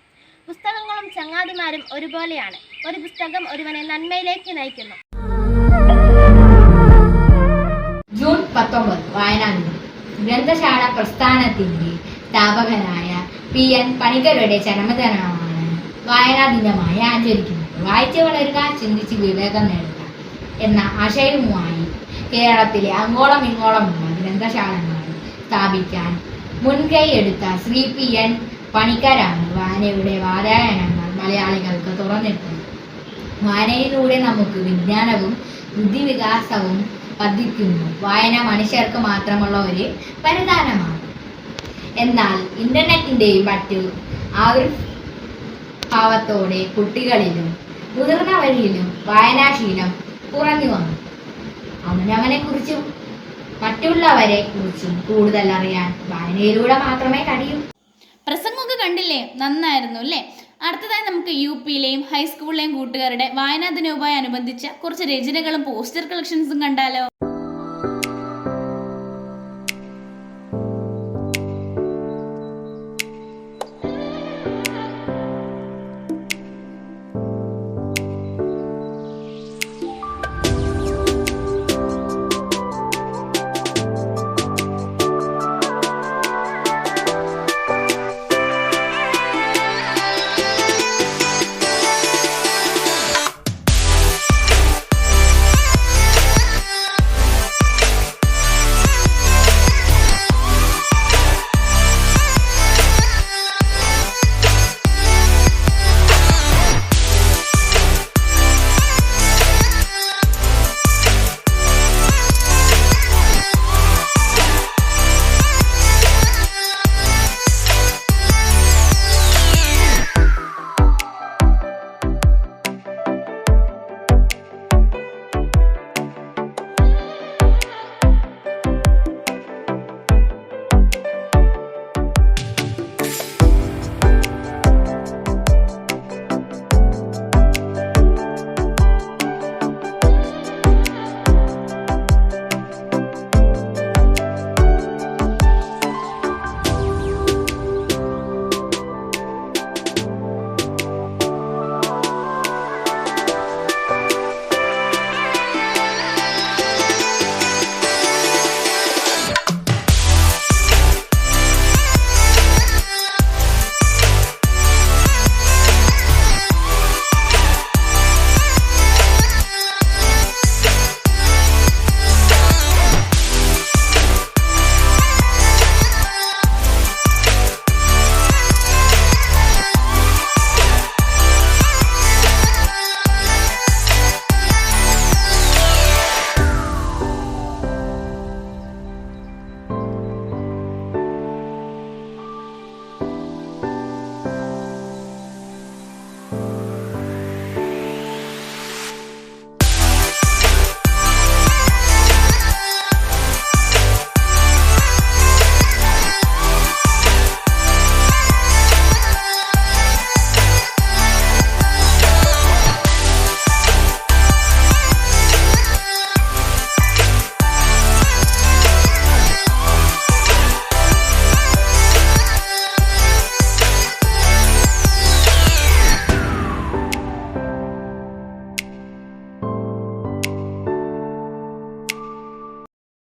പുസ്തകങ്ങളും ചങ്ങാതിമാരും ഒരുപോലെയാണ്. ഒരു പുസ്തകം ഒരുവനെ നന്മയിലേക്ക് നയിക്കുന്നു. ജൂൺ 19 വായനാ ദിനം. ഗ്രന്ഥശാല പ്രസ്ഥാനത്തിൻ്റെ സ്ഥാപകനായ PN പണിക്കരുടെ ചരമദിനമാണ് വായനാ ദിനമായി ആചരിക്കുന്നത്. വായിച്ച് വളരുക, ചിന്തിച്ച് വിവേകം നേടുക എന്ന ആശയവുമായി കേരളത്തിലെ അങ്ങോളം ഇങ്ങോളമുള്ള ഗ്രന്ഥശാലകൾ സ്ഥാപിക്കാൻ മുൻകൈ എടുത്ത ശ്രീ PN പണിക്കരാണ് വായനയുടെ വാതായനങ്ങൾ മലയാളികൾക്ക് തുറന്നിട്ടത്. വായനയിലൂടെ നമുക്ക് വിജ്ഞാനവും ബുദ്ധിവികാസവും വർദ്ധിക്കുന്നു. വായന മനുഷ്യർക്ക് മാത്രമുള്ള ഒരു വരദാനമാണ്. എന്നാൽ ഇന്റർനെറ്റിൻ്റെയും മറ്റു ആവിർഭാവത്തോടെ കുട്ടികളിലും മുതിർന്നവരിലും വായനാശീലം കുറഞ്ഞു വന്നു. അവനവനെ കുറിച്ചും മറ്റുള്ളവരെ കുറിച്ചും കൂടുതൽ അറിയാൻ വായനയിലൂടെ മാത്രമേ കഴിയൂ. പ്രസംഗമൊക്കെ കണ്ടില്ലേ? നന്നായിരുന്നു അല്ലേ? അടുത്തതായി നമുക്ക് UPയിലെയും ഹൈസ്കൂളിലെയും കൂട്ടുകാരുടെ വായനാ ദിനവുമായി അനുബന്ധിച്ച കുറച്ച് രചനകളും പോസ്റ്റർ കളക്ഷൻസും കണ്ടാലോ?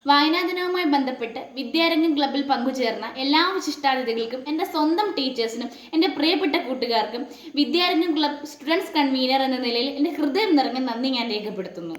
വായനാ ദിനവുമായി ബന്ധപ്പെട്ട് വിദ്യാരംഗം ക്ലബ്ബിൽ പങ്കുചേർന്ന എല്ലാ വിശിഷ്ടാതിഥികൾക്കും, എൻ്റെ സ്വന്തം ടീച്ചേഴ്സിനും, എൻ്റെ പ്രിയപ്പെട്ട കൂട്ടുകാർക്കും വിദ്യാരംഗം ക്ലബ്ബ് സ്റ്റുഡൻസ് കൺവീനർ എന്ന നിലയിൽ എൻ്റെ ഹൃദയം നിറഞ്ഞ നന്ദി ഞാൻ രേഖപ്പെടുത്തുന്നു.